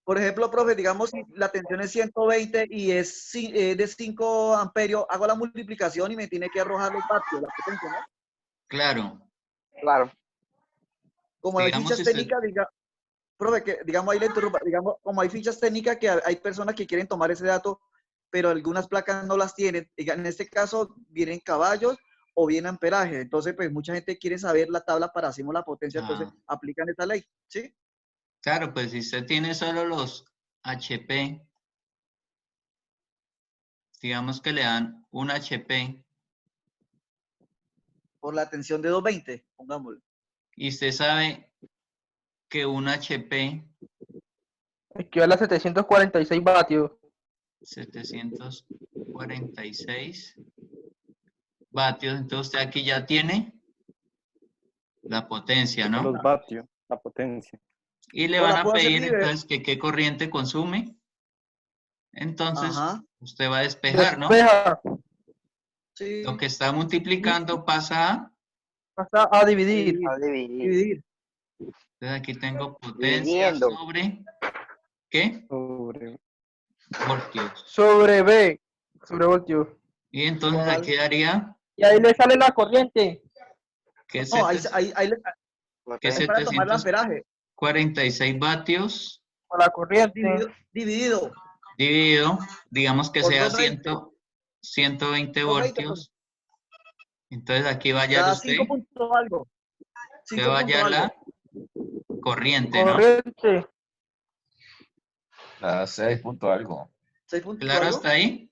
Por ejemplo, profe, digamos si la tensión es 120 y es de 5 amperios, hago la multiplicación y me tiene que arrojar los vatios, la potencia, ¿no? Claro. Claro. Como hay Digamos, fichas si usted- técnicas, profe, que digamos ahí le interrumpa, digamos, como hay fichas técnicas que hay personas que quieren tomar ese dato, pero algunas placas no las tienen. En este caso vienen caballos o bien amperaje. Entonces, pues mucha gente quiere saber la tabla para hacemos la potencia, entonces Ah, aplican esta ley, ¿sí? claro, pues si usted tiene solo los HP, digamos que le dan un HP Por la tensión de 220, pongámoslo. y usted sabe que un HP Equivale a 746 vatios. 746 vatios, entonces usted aquí ya tiene la potencia, ¿no? Los vatios, la potencia. Y le O van la a puedo hacer pedir libre. entonces que qué corriente consume. Entonces Ajá, usted va a despejar, ¿no? Despeja, sí. Lo que está multiplicando pasa a, pasa a dividir. A dividir. Dividir. entonces aquí tengo potencia Dividiendo. sobre, ¿qué? Sobre Voltios. Sobre B, sobre voltios. Y entonces Igual. aquí daría Y ahí le sale la corriente. que, No, ahí que es para tomar el amperaje. 746 vatios Con la corriente. Dividido. dividido, digamos que Por sea 220. 120 220, voltios. Entonces aquí va a hallar da usted, 5 punto algo. usted 5 va a punto hallar algo. la corriente, ¿no? Corriente. A 6 punto algo. 6 punto ¿Claro algo. hasta ahí?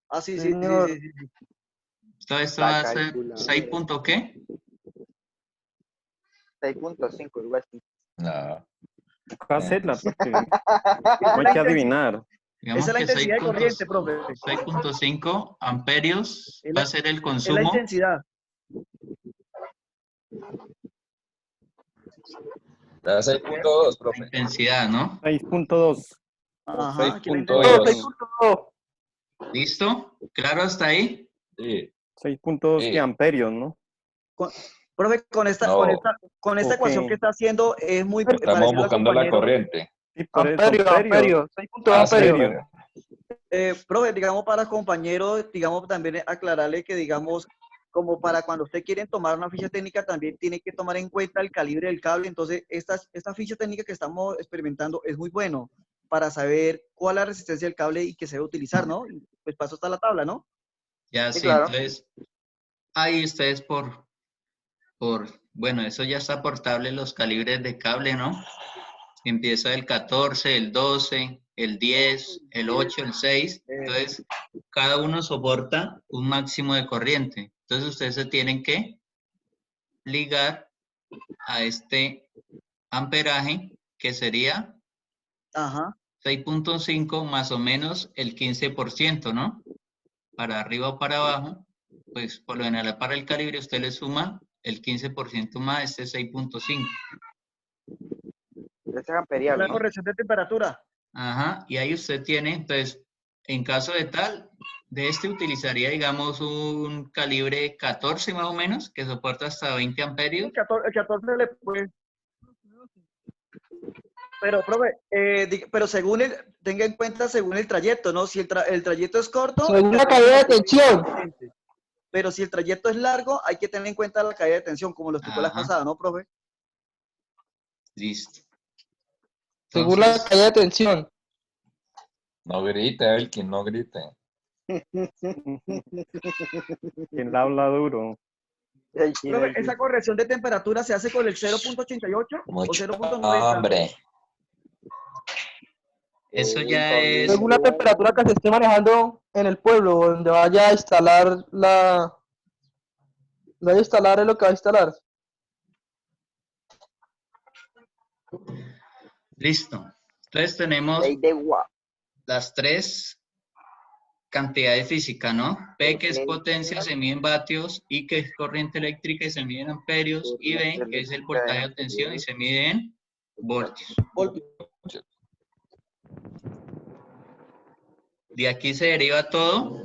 Ah, sí, sí, sí, Señor. sí, sí, sí. Todo esto La va a ser calculadora. 6 punto ¿qué? 6.5, algo así. No. hacerla, porque Esa no es hay la que adivinar. Esa Digamos es la que intensidad de corriente, profe. 6.5 amperios Es va la, a ser el es la consumo. intensidad. Da 6.2, La profe. intensidad, ¿no? 6.2. Ajá, aquí la 6.2. intensidad. 6.2. ¿Listo? ¿Claro hasta ahí? Sí. 6.2 que Sí. amperios, ¿no? Profe, con esta Ok. ecuación que está haciendo es muy Estamos parecido al buscando la compañero. corriente. Sí, por eso, Amperio, amperio. 6.2 Ah, sí, amperios. amperio. Profe, digamos para compañeros, digamos también aclararle que digamos, como para cuando usted quiere tomar una ficha técnica, también tiene que tomar en cuenta el calibre del cable. Entonces, esta ficha técnica que estamos experimentando es muy bueno para saber cuál es la resistencia del cable y que se debe utilizar, ¿no? Y, pues paso está la tabla, ¿no? Ya Sí, sí, claro. entonces ahí ustedes bueno, eso ya está portable los calibres de cable, ¿no? Empieza el 14, el 12, el 10, el 8, el 6. Entonces, cada uno soporta un máximo de corriente. Entonces, ustedes se tienen que ligar a este amperaje, que sería Ajá. 6.5 más o menos el 15%, ¿no? Para arriba o para abajo, pues por lo general para el calibre usted le suma el 15% más este 6.5. Ese es amperial, La ¿no? corrección de temperatura. Ajá, y ahí usted tiene, entonces, en caso de tal, de este utilizaría, digamos, un calibre 14 más o menos, que soporta hasta 20 amperios. El 14 le puede. Pero, profe, pero tenga en cuenta según el trayecto, ¿no? Si el trayecto es corto, el Según la 14 caída le de puede ser tensión. suficiente. Pero si el trayecto es largo, hay que tener en cuenta la caída de tensión, como lo explicó la Ajá, pasada, ¿no, profe? listo. Según la Entonces, caída de tensión. No grite, Elkin, no grite. Quien la habla duro. Profe, esa corrección de temperatura se hace con el 0.88 o Mucho 0.90. hambre. eso ya es, Según la temperatura que se esté manejando en el pueblo, donde vaya a instalar vaya a instalar es lo que va a instalar. listo. Entonces tenemos Ley de Watt. las tres cantidades físicas, ¿no? P, que es Ley potencia, se mide en vatios, I, que es corriente eléctrica y se mide en amperios, y B, que es el voltaje o tensión y se mide en voltios. De aquí se deriva todo,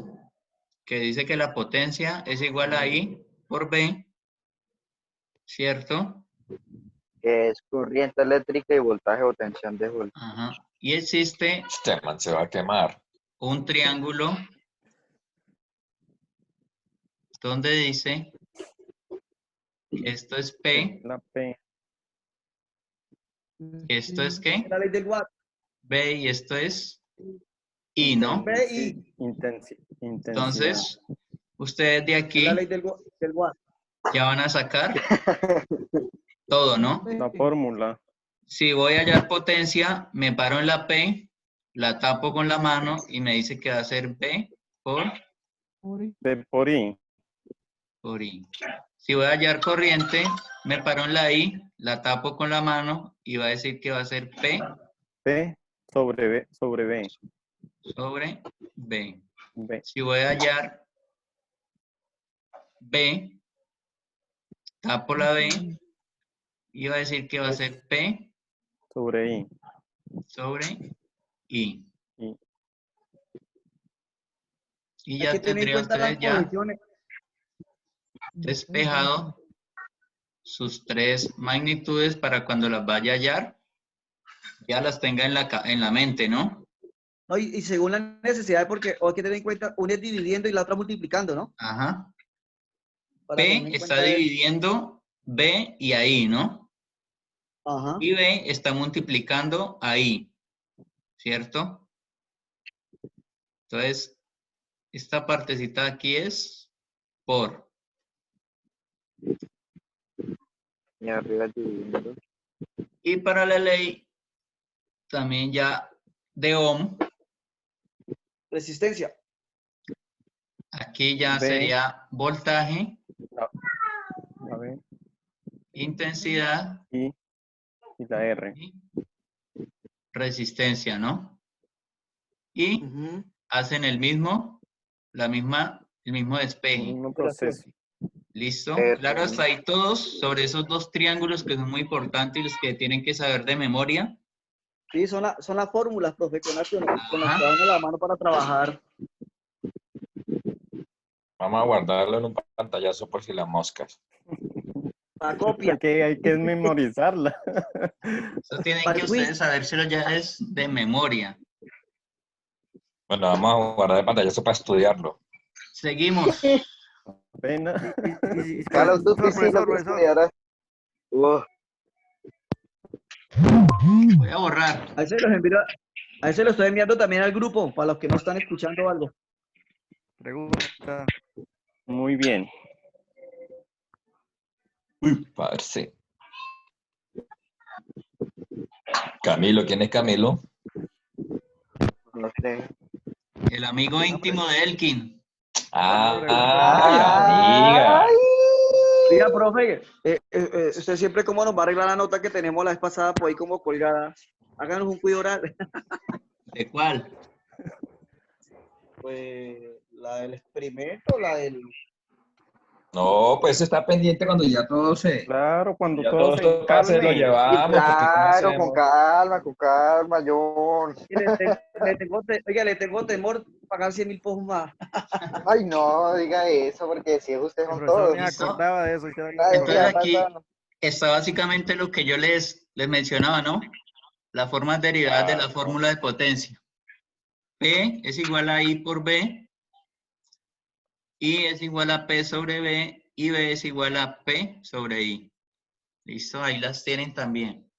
que dice que la potencia es igual a I por B, ¿cierto? Que es corriente eléctrica y voltaje o tensión de voltaje. Ajá. Y existe Este man se va a quemar. un triángulo donde dice que esto es P, La P. ¿Esto es qué? La ley del watt. B y esto es I, ¿no? B y Intensidad. Entonces, ustedes de aquí la ley del watt. ya van a sacar todo, ¿no? La fórmula. Si voy a hallar potencia, me paro en la P, la tapo con la mano y me dice que va a ser B B por I. por I. Si voy a hallar corriente, me paro en la I, la tapo con la mano y va a decir que va a ser P P sobre B. Sobre B. sobre B. B. Si voy a hallar B, tapo la B y va a decir que va a ser P Sobre I. sobre I. I. Y Hay ya que tener en tendría cuenta las ustedes ya posiciones. despejado sus tres magnitudes para cuando las vaya a hallar, ya las tenga en la mente, ¿no? No, y según la necesidad, porque hay que tener en cuenta, una es dividiendo y la otra multiplicando, ¿no? Ajá. Para tener P en está cuenta dividiendo B y ahí, ¿no? Ajá. Y B está multiplicando ahí, ¿cierto? Entonces, esta partecita de aquí es por. Y arriba dividiendo. Y para la ley también ya de Ohm, Resistencia. aquí ya B. sería voltaje, A ver. intensidad I. Y la R. y resistencia, ¿no? Y Ujú. hacen el mismo despeje. El mismo proceso. ¿Listo? Perfecto. Claro, hasta ahí todos sobre esos dos triángulos que son muy importantes y los que tienen que saber de memoria. Sí, son las fórmulas, profe, con las que Ajá. da uno la mano para trabajar. Vamos a guardarlo en un pantallazo por si las moscas. La copia. Porque hay que memorizarla. Eso tienen Para que el quiz. ustedes sabérselo ya es de memoria. Bueno, vamos a guardar el pantallazo para estudiarlo. Seguimos. Pena. Carlos, tú que sí lo que estudiarás. Voy a borrar. A ese los envío, a ese lo estoy enviando también al grupo, para los que no están escuchando algo. Pregunta. Muy bien. Uy, parce. Camilo, ¿quién es Camilo? No sé. El amigo íntimo de Elkin. Amiga. Diga, profe, usted siempre cómo nos va a arreglar la nota que tenemos la vez pasada por ahí como colgada. Háganos un cuidado oral. ¿De cuál? Pues la del experimento, la del... No, pues está pendiente cuando ya todo se... Claro, cuando Ya todo todo se esto pase, lo calme. llevamos. porque ¿cómo Claro, hacemos? con calma, John. Le tengo temor pagar 100.000 pesos más. Ay, no diga eso, porque si es usted El con profesor todos. me acordaba de eso. y queda Ay, Entonces ya aquí pasa. está básicamente lo que yo les mencionaba, ¿no? Las formas derivadas de la fórmula de potencia. P es igual a I por B, I es igual a P sobre B y B es igual a P sobre I. ¿Listo? Ahí las tienen también.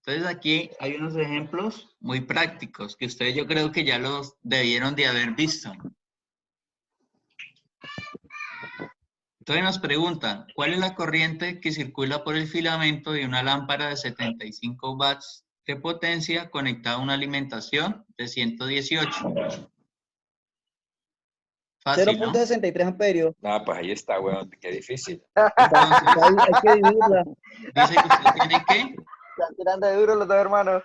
Entonces aquí hay unos ejemplos muy prácticos que ustedes yo creo que ya los debieron de haber visto. Entonces nos preguntan, ¿cuál es la corriente que circula por el filamento de una lámpara de 75 watts de potencia conectada a una alimentación de 118? Fácil, ¿no? 0.63 amperios. Ah, pues ahí está, weón, qué difícil. Entonces, Hay que dividirla. dice que usted tiene que Están tirando de duro los dos hermanos.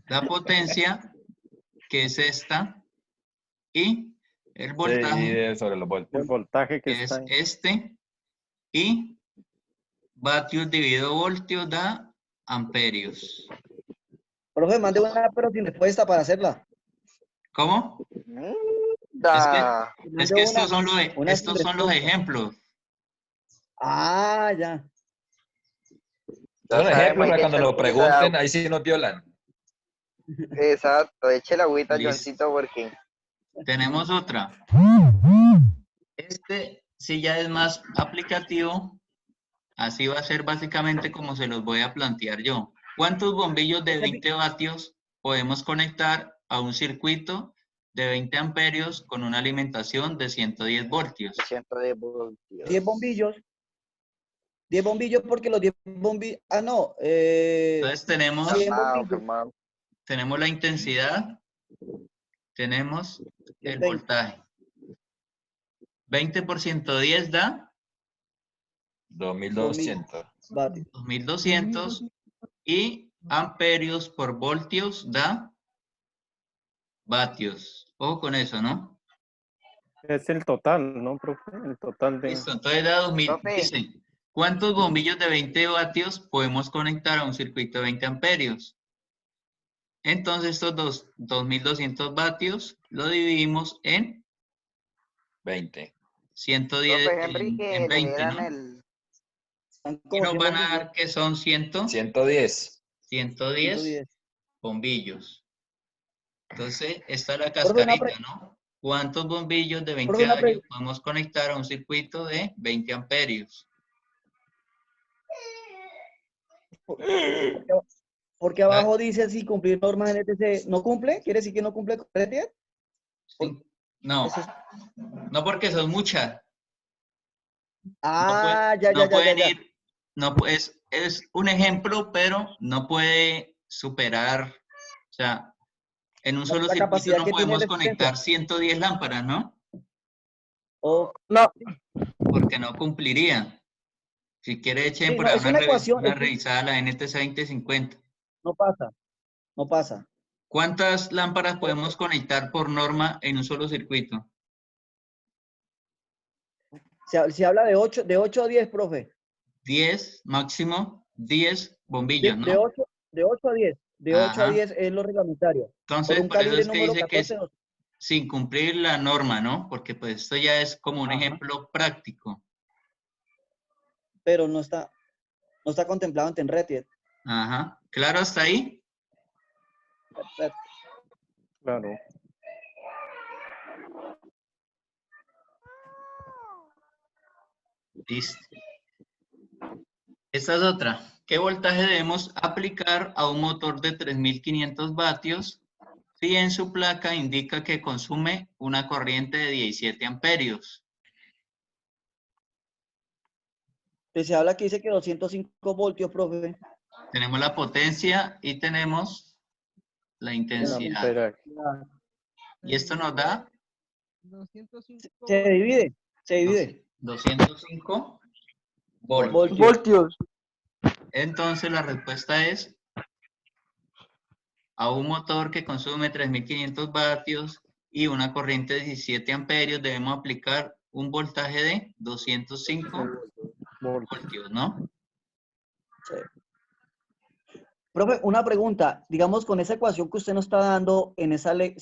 la potencia, que es esta, y el voltaje, Divide sobre los voltios. El voltaje que que es está ahí. este, y vatios dividido voltios da amperios. Profe, mande una pero sin respuesta para hacerla. ¿Cómo? Da. Es que estos son una estos sin son los respuesta. ejemplos. Ah, ya. Son Ya ejemplos sabemos, para hay que cuando echar lo un poquito de pregunten, agua. ahí sí nos violan. Exacto, eche la agüita, Listo. Johncito, porque Tenemos otra. Este sí ya es más aplicativo Así va a ser básicamente como se los voy a plantear yo. ¿Cuántos bombillos de 20 vatios podemos conectar a un circuito de 20 amperios con una alimentación de 110 voltios? 110 voltios. 10 bombillos. 10 bombillos porque los 10 bombillos... Ah, no. Entonces tenemos, 100 Calmado, bombillos. calmado. tenemos la intensidad, tenemos el 20. voltaje. 20 por 110 da 2200. Vatios. 2200 y amperios por voltios da vatios. Ojo con eso, ¿no? Es el total, ¿no, profe? El total de... Listo, entonces da 2000. Profe. Dice, ¿cuántos bombillos de 20 vatios podemos conectar a un circuito de 20 amperios? Entonces estos 2200 vatios lo dividimos en 20. 110 Profe Henry, en que le 20, dieran ¿no? el... Son Y como nos 100 van a bombillos. dar que son 110. 110 110. bombillos. Entonces, esta es la Profe, cascarita, ¿no? ¿Cuántos bombillos de 20 profe, una amperios podemos conectar a un circuito de 20 amperios? Porque abajo dice así, cumplir normas NTC. ¿No cumple? ¿Quiere decir que no cumple con NTC? Sí. No, Eso es- no porque son muchas. Ah, No pueden ir, no es un ejemplo, pero no puede superar, o sea, en un solo La circuito capacidad no que tiene podemos la existencia. conectar 110 lámparas, ¿no? O, No, Porque no cumpliría. Si quiere, echen sí, por no, ahí es una ecuación. una revisada a la NTC 2050. No pasa. No pasa. ¿Cuántas lámparas podemos conectar por norma en un solo circuito? Se habla de 8 a 10, profe. 10, máximo 10 bombillos, De ¿no? 8 a 10. De 8 a Ajá. 10 es lo reglamentario. Por Entonces, un por eso calibre es que número dice que 14, no. sin cumplir la norma, ¿no? Porque pues esto ya es como un Ajá. ejemplo práctico. Pero no está contemplado en TENRETIED. Ajá. ¿Claro hasta ahí? Perfecto. Claro. Listo. Esta es otra. ¿Qué voltaje debemos aplicar a un motor de 3500 vatios si en su placa indica que consume una corriente de 17 amperios? Pues se habla que dice que 205 voltios, profe. Tenemos la potencia y tenemos la intensidad. Amperaje. Y esto nos da 205 Se divide. 205 voltios. Voltios. voltios. Entonces la respuesta es a un motor que consume 3500 vatios y una corriente de 17 amperios debemos aplicar un voltaje de 205 voltios, ¿no? Profe, una pregunta. Digamos, con esa ecuación que usted nos está dando, en esa ley,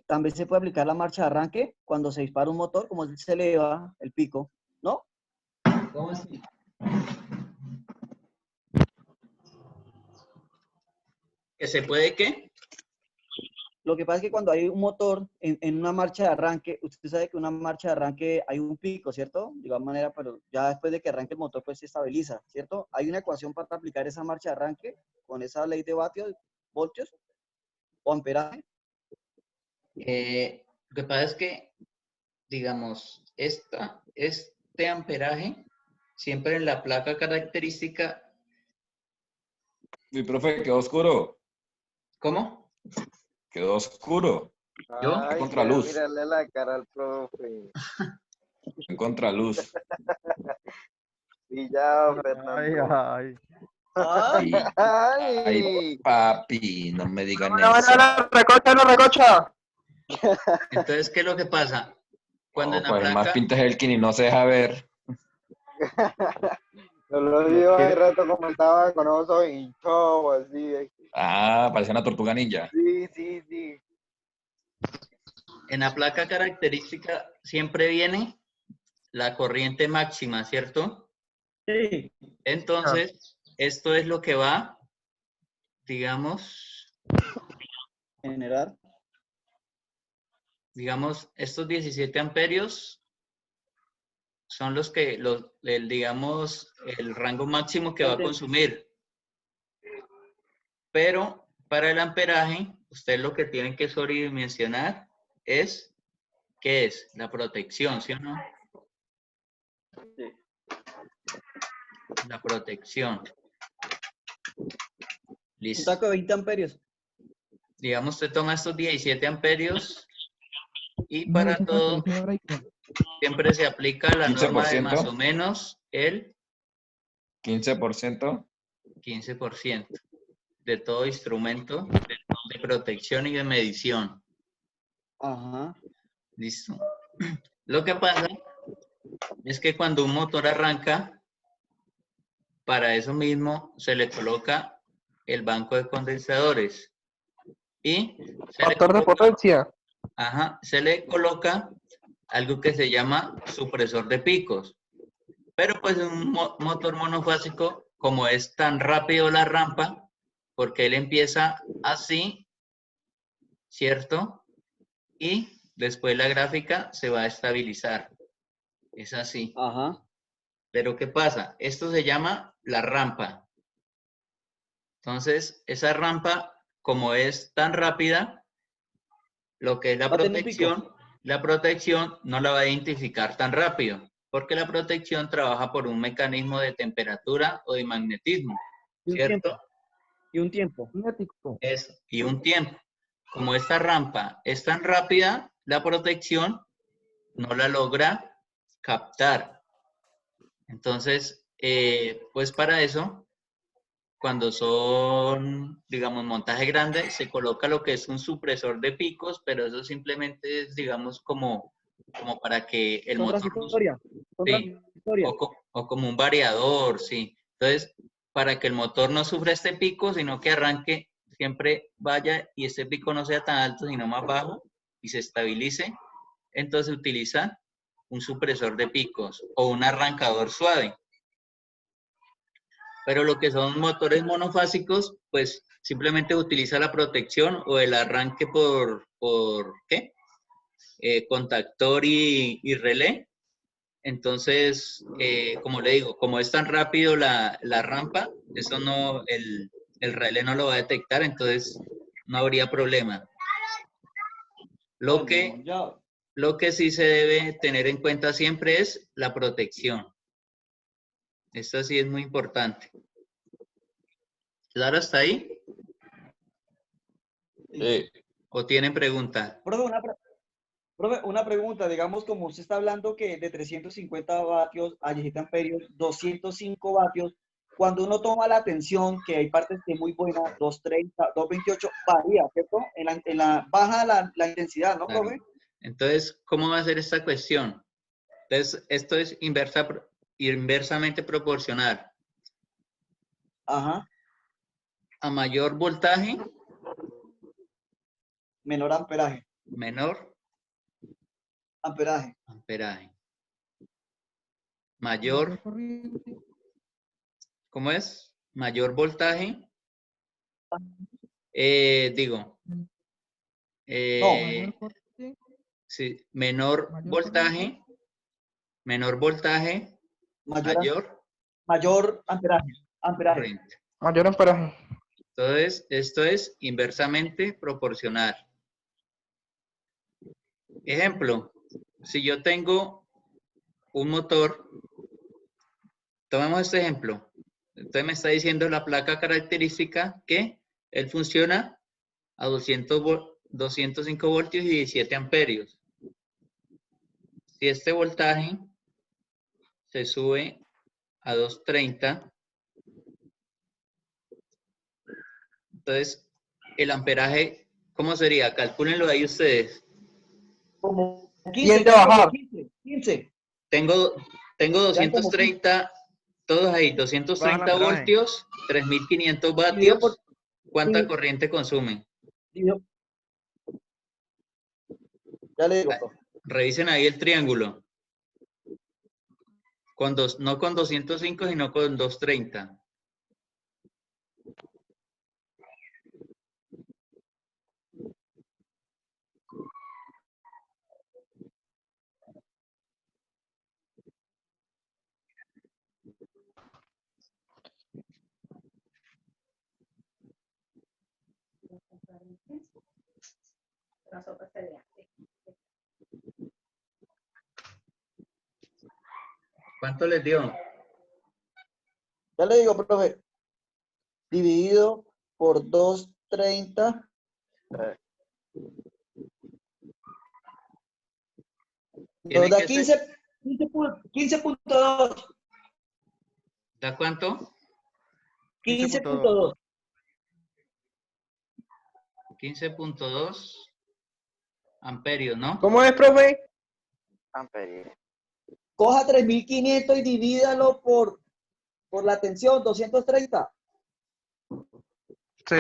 también se puede aplicar la marcha de arranque cuando se dispara un motor, como se eleva el pico, ¿no? ¿Cómo así? ¿Que se puede qué? Lo que pasa es que cuando hay un motor en una marcha de arranque, usted sabe que una marcha de arranque hay un pico, ¿cierto? De igual manera, pero ya después de que arranque el motor, pues se estabiliza, ¿cierto? Hay una ecuación para aplicar esa marcha de arranque con esa ley de vatios, voltios o amperaje. Lo que pasa es que, digamos, este amperaje, siempre en la placa característica. Mi profe, quedó oscuro. ¿Cómo? Quedó oscuro. ¿Yo? Ay, Contraluz. quiero mirarle la cara al profe. En contraluz. Y ya, Ay, Fernando. ay. Ay, ay, Ay. papi, no me digan No, eso. no, recocha. Entonces, ¿qué es lo que pasa? Cuando en No, la pues el más placa, pinta es el y no se deja ver. No lo digo hace rato como estaba con oso hinchado, así. Ah, parecía una tortuga ninja. Sí, sí, sí. en la placa característica siempre viene la corriente máxima, ¿cierto? Sí. Entonces, esto es lo que va, digamos, Generar. estos 17 amperios son los que, digamos, el rango máximo que va a consumir. Pero para el amperaje, usted lo que tienen que sobredimensionar es, ¿qué es? La protección, ¿sí o no? Sí. La protección. Un Listo. taco de 20 amperios. Digamos, usted toma estos 17 amperios y para todo siempre se aplica la norma de más o 15%, menos el 15%. 15% de todo instrumento de protección y de medición. Ajá. Listo. Lo que pasa es que cuando un motor arranca, para eso mismo se le coloca el banco de condensadores y Factor de potencia. se le coloca algo que se llama supresor de picos. Pero pues un motor monofásico, como es tan rápido la rampa, porque él empieza así, ¿cierto? Y después la gráfica se va a estabilizar. Es así. Ajá. Pero ¿qué pasa? Esto se llama la rampa. Entonces, esa rampa, como es tan rápida, lo que es Va a tener un pico. la protección no la va a identificar tan rápido, porque la protección trabaja por un mecanismo de temperatura o de magnetismo, Y un ¿cierto? tiempo. Y un tiempo. Eso, y un tiempo. Como esta rampa es tan rápida, la protección no la logra captar. Entonces, pues para eso, cuando son, digamos, montaje grande, se coloca lo que es un supresor de picos, pero eso simplemente es, digamos, como para que el Son motor... transitoria. Son Sí, transitoria. o como un variador, sí. Entonces, para que el motor no sufra este pico, sino que arranque, siempre vaya y este pico no sea tan alto, sino más bajo y se estabilice, entonces utiliza un supresor de picos o un arrancador suave. Pero lo que son motores monofásicos, pues simplemente utiliza la protección o el arranque por ¿qué? Contactor y relé. Entonces, como le digo, como es tan rápido la rampa, eso no, el relé no lo va a detectar, entonces no habría problema. Lo que sí se debe tener en cuenta siempre es la protección. Esto sí es muy importante. ¿Claro hasta ahí? Sí. ¿O tienen pregunta? Profe, una pregunta, digamos, como usted está hablando que de 350 vatios a 17 amperios, 205 vatios, cuando uno toma la tensión, que hay partes que es muy buena, 230, 228, varía, ¿cierto? Baja la intensidad, ¿no, Claro. profe? Entonces, ¿cómo va a ser esta cuestión? Entonces, esto es inversamente proporcional. Ajá. A mayor voltaje, Menor amperaje. menor Amperaje. amperaje. Mayor, ¿cómo es? Mayor voltaje, digo, sí, menor voltaje, Mayor amperaje. corriente. Mayor amperaje. Entonces, esto es inversamente proporcional. Ejemplo, si yo tengo un motor, tomemos este ejemplo. Entonces me está diciendo la placa característica que él funciona a 205 voltios y 17 amperios. Si este voltaje se sube a 230, entonces el amperaje, ¿cómo sería? Calcúlenlo ahí ustedes. Como 15, Tiende a bajar. 15. Tengo Eran como 230, todos ahí, 230 amperaje. voltios, 3500 Dividido por- vatios. ¿Cuánta dividido- corriente consumen? Ya le digo, profe. Revisen ahí el triángulo. No con 205, sino con 230. ¿Cuánto les dio? Ya le digo, profe. Dividido por 230. Nos Tiene da que ser, 15.2. ¿da cuánto? 15.2. 15.2 amperios, ¿no? ¿Cómo es, profe? Amperios. Coja 3500 y divídalo por la tensión, 230. Sí.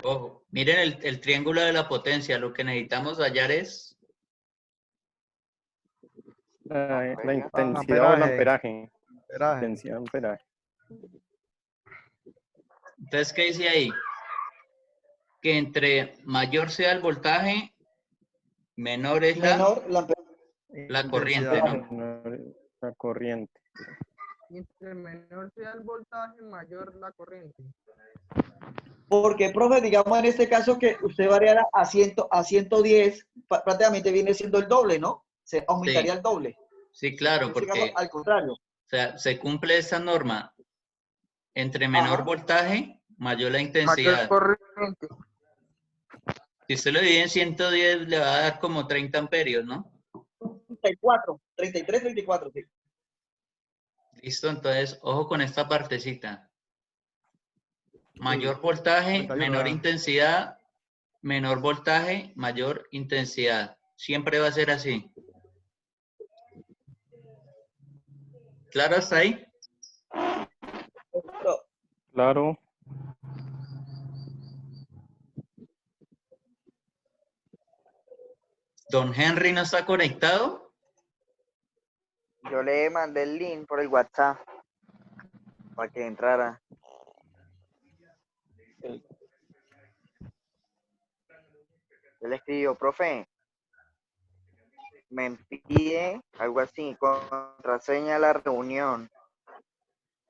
Ojo, miren el triángulo de la potencia. Lo que necesitamos hallar es La intensidad o el amperaje. Amperaje. Intensidad, amperaje. Entonces, ¿qué dice ahí? Que entre mayor sea el voltaje, menor es Menor la corriente, ¿no? La corriente. Entre menor sea el voltaje, mayor la corriente. Porque, profe, digamos en este caso que usted variara a 110, prácticamente viene siendo el doble, ¿no? Se aumentaría Sí. el doble. Sí, claro, En este porque caso, al contrario. o sea, se cumple esa norma. Entre menor voltaje, mayor la intensidad. Mayor corriente. Si usted lo divide en 110, le va a dar como 30 amperios, ¿no? 33, 34, sí. Listo, entonces, ojo con esta partecita. Mayor voltaje, 31, menor ¿verdad? intensidad, menor voltaje, mayor intensidad. Siempre va a ser así. ¿Claro hasta ahí? Claro. ¿Don Henry no está conectado? Yo le mandé el link por el WhatsApp para que entrara. Yo le escribo, profe, me pide algo así, contraseña a la reunión.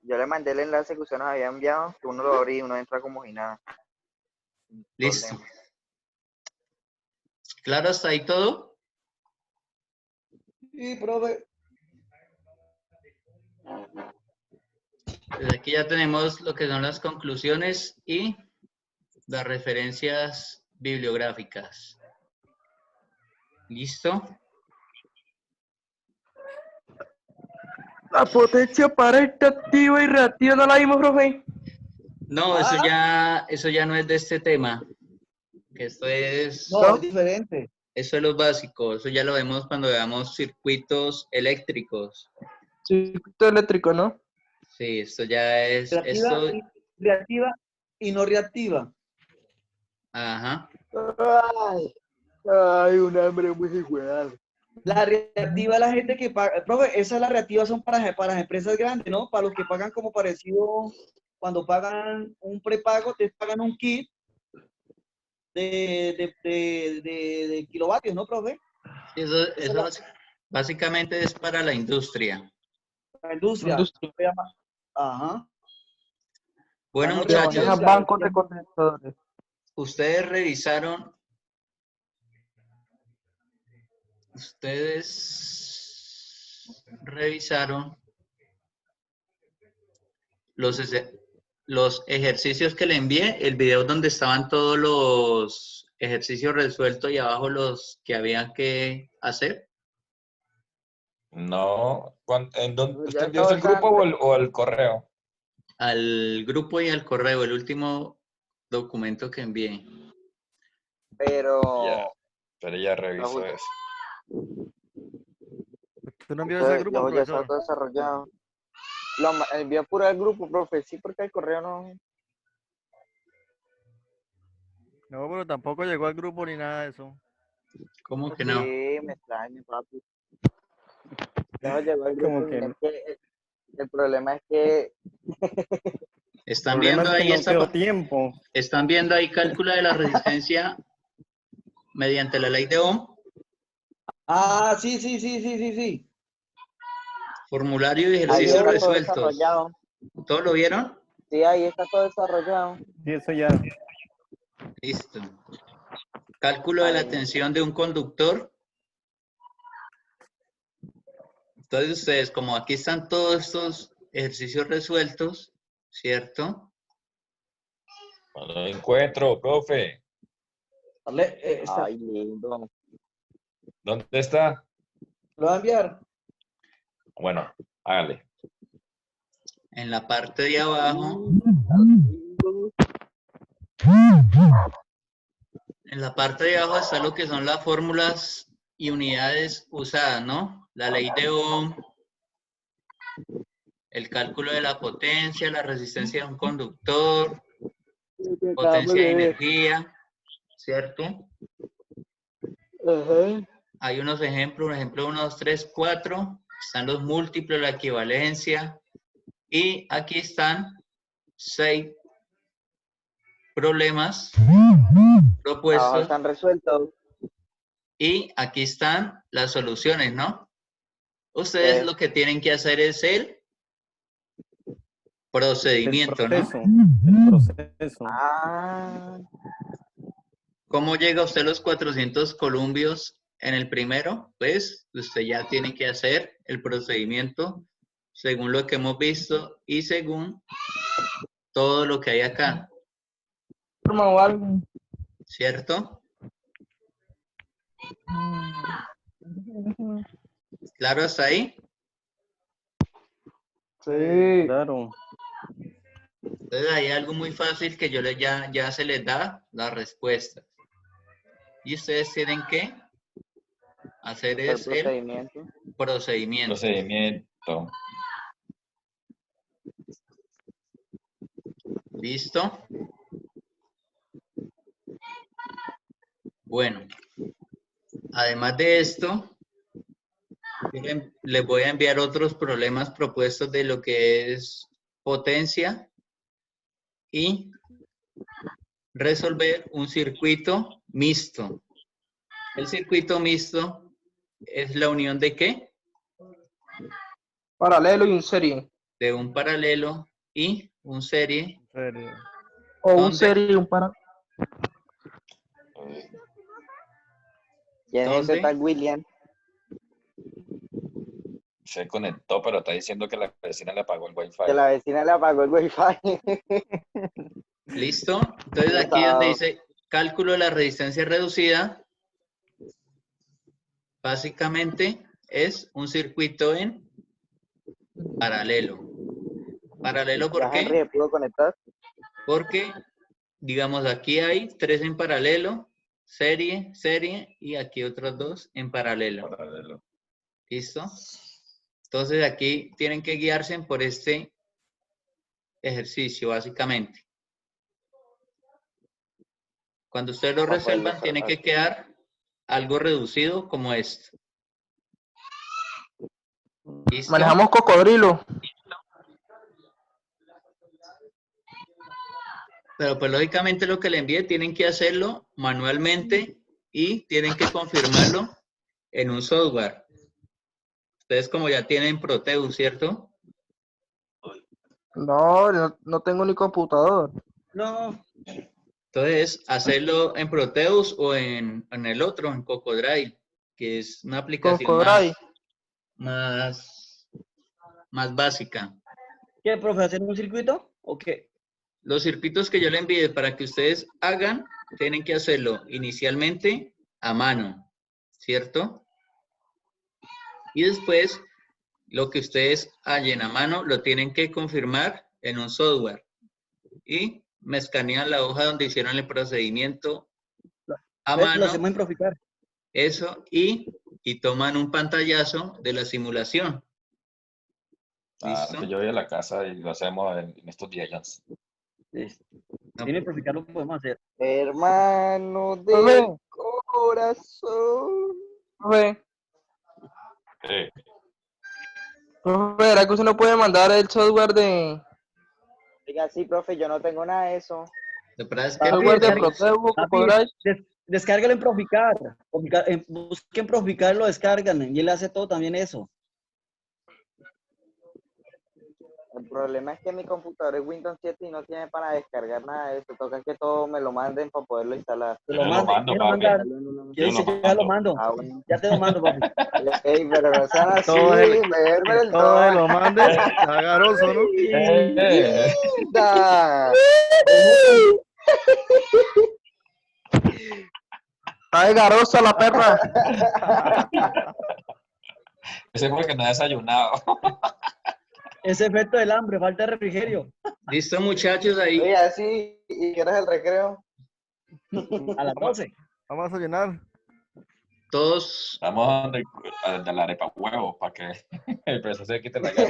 Yo le mandé el enlace que usted nos había enviado, que uno lo abre y uno entra como si nada. Listo. Problema. ¿Claro hasta ahí todo? Sí, profe. Pues aquí ya tenemos lo que son las conclusiones y las referencias bibliográficas. ¿Listo? La potencia aparente activa y reactiva no la vimos, profe. No, eso ya no es de este tema. Esto es, No, es diferente. eso es lo básico. Eso ya lo vemos cuando veamos circuitos eléctricos. Circuito eléctrico, ¿no? Sí, esto ya es, Reactiva y no reactiva. Ajá. Ay, un hambre muy igual. La reactiva es la gente que paga. Profe, esas las reactivas son para las empresas grandes, ¿no? Para los que pagan como parecido, cuando pagan un prepago, te pagan un kit de kilovatios, ¿no, profe? Eso básicamente es para la industria. La industria. Industria. Se llama. Ajá. Bueno, No muchachos, reactiva, Bancos de contenedores. ustedes revisaron los ejercicios que le envié, el video donde estaban todos los ejercicios resueltos y abajo los que había que hacer. No. ¿En dónde, Ya ¿usted envió el grupo o el correo? Al grupo y al correo, el último documento que envié. Pero Pero ya revisó eso. ¿Tú no envías ese grupo, ya está profesor? todo desarrollado. Lo envió puro al grupo, profe, sí, porque el correo no. No, pero tampoco llegó al grupo ni nada de eso. ¿Cómo que no? Sí, me extraño, papi. No llegó al Como grupo, que sino que el problema es que ¿Están el problema viendo es que ahí no quedó tiempo. ¿Están viendo ahí cálculo de la resistencia mediante la ley de Ohm? Ah, sí. Formulario y ahí ejercicios está todo resueltos. desarrollado. ¿Todos lo vieron? Sí, ahí está todo desarrollado. Sí, eso ya. Listo. Cálculo de la tensión de un conductor. Entonces ustedes, como aquí están todos estos ejercicios resueltos, ¿cierto? No lo encuentro, profe. Dale, Ay, lindo. ¿Dónde está? ¿Lo va a enviar? Bueno, hágale. En la parte de abajo, en la parte de abajo está lo que son las fórmulas y unidades usadas, ¿no? La ley de Ohm, el cálculo de la potencia, la resistencia de un conductor, potencia de energía, ¿cierto? Hay unos ejemplos, ejemplo 1, 2, 3, 4, están los múltiplos, la equivalencia, y aquí están 6 problemas Abajo propuestos, están resueltos. y aquí están las soluciones, ¿no? Ustedes lo que tienen que hacer es el procedimiento, ¿no? El proceso. Ah, ¿Cómo llega usted a los 400 columbios en el primero? Pues usted ya tiene que hacer el procedimiento según lo que hemos visto y según todo lo que hay acá, Forma o algo. ¿cierto? ¿Claro hasta ahí? Sí. Claro. Entonces hay algo muy fácil que yo ya se les da la respuesta. Y ustedes tienen que hacer el es el procedimiento. procedimiento. Procedimiento. ¿Listo? Bueno, además de esto, les voy a enviar otros problemas propuestos de lo que es potencia y resolver un circuito mixto. El circuito mixto es la unión ¿de qué? Paralelo y un serie. De un paralelo y un serie. O un ¿Dónde? serie y un paralelo. ¿Quién es ese ¿Dónde? tal William? Se conectó, pero está diciendo que la vecina le apagó el wifi. Que la vecina le apagó el wifi. ¿Listo? Entonces aquí donde dice cálculo de la resistencia reducida, básicamente es un circuito en paralelo. ¿Paralelo por ¿Ya Henry qué? se pudo conectar? Porque, digamos, aquí hay 3 en paralelo, serie, serie, y aquí otros 2 en paralelo. ¿Listo? Entonces aquí tienen que guiarse por este ejercicio, básicamente. Cuando ustedes lo resuelvan, tiene que quedar algo reducido como esto. ¿Listo? Manejamos cocodrilo. Pero pues lógicamente lo que le envíe tienen que hacerlo manualmente y tienen que confirmarlo en un software. Ustedes como ya tienen Proteus, ¿cierto? No tengo ni computador. No. Entonces, hacerlo en Proteus o en el otro, en Cocodrive, que es una aplicación Cocodrive. más básica. ¿Qué, profe? ¿Hacer un circuito o qué? Los circuitos que yo le envíe para que ustedes hagan, tienen que hacerlo inicialmente a mano, ¿cierto? Y después, lo que ustedes hallen a mano, lo tienen que confirmar en un software. Y me escanean la hoja donde hicieron el procedimiento a Lo mano. hacemos en Proficar. Eso, y toman un pantallazo de la simulación. ¿Listo? Yo voy a la casa y lo hacemos en estos días. Listo. En el Proficar lo podemos hacer. Hermano del corazón. Profe, ¿era que usted no puede mandar el software de... Diga, sí, profe, yo no tengo nada de eso. software de Proteus, Cocodrive? Descárgalo en Proficar. Busquen Proficar, lo descargan y él hace todo también eso. El problema es que mi computador es Windows 7 y no tiene para descargar nada de eso. Toca que todo me lo manden para poderlo instalar. Te lo Yo lo mando, mando, ¿quién lo papi. manda? Yo ¿Quién dice? lo Yo ya lo mando. mando. Ah, bueno. Ya te lo mando, papi. Ey, pero no sean así, Todo el, me duermen que el todo todo. lo mande, agaroso, ¿no? Eh, ¡Da! Ay, garosa la perra. ese fue el que no ha desayunado. Ese efecto del hambre, falta de refrigerio. Listo, muchachos, ahí. Oye, así, ¿y quieres el recreo? A las 12. Vamos a llenar. Todos, Vamos de la arepa huevo para que el profesor se quite la gana.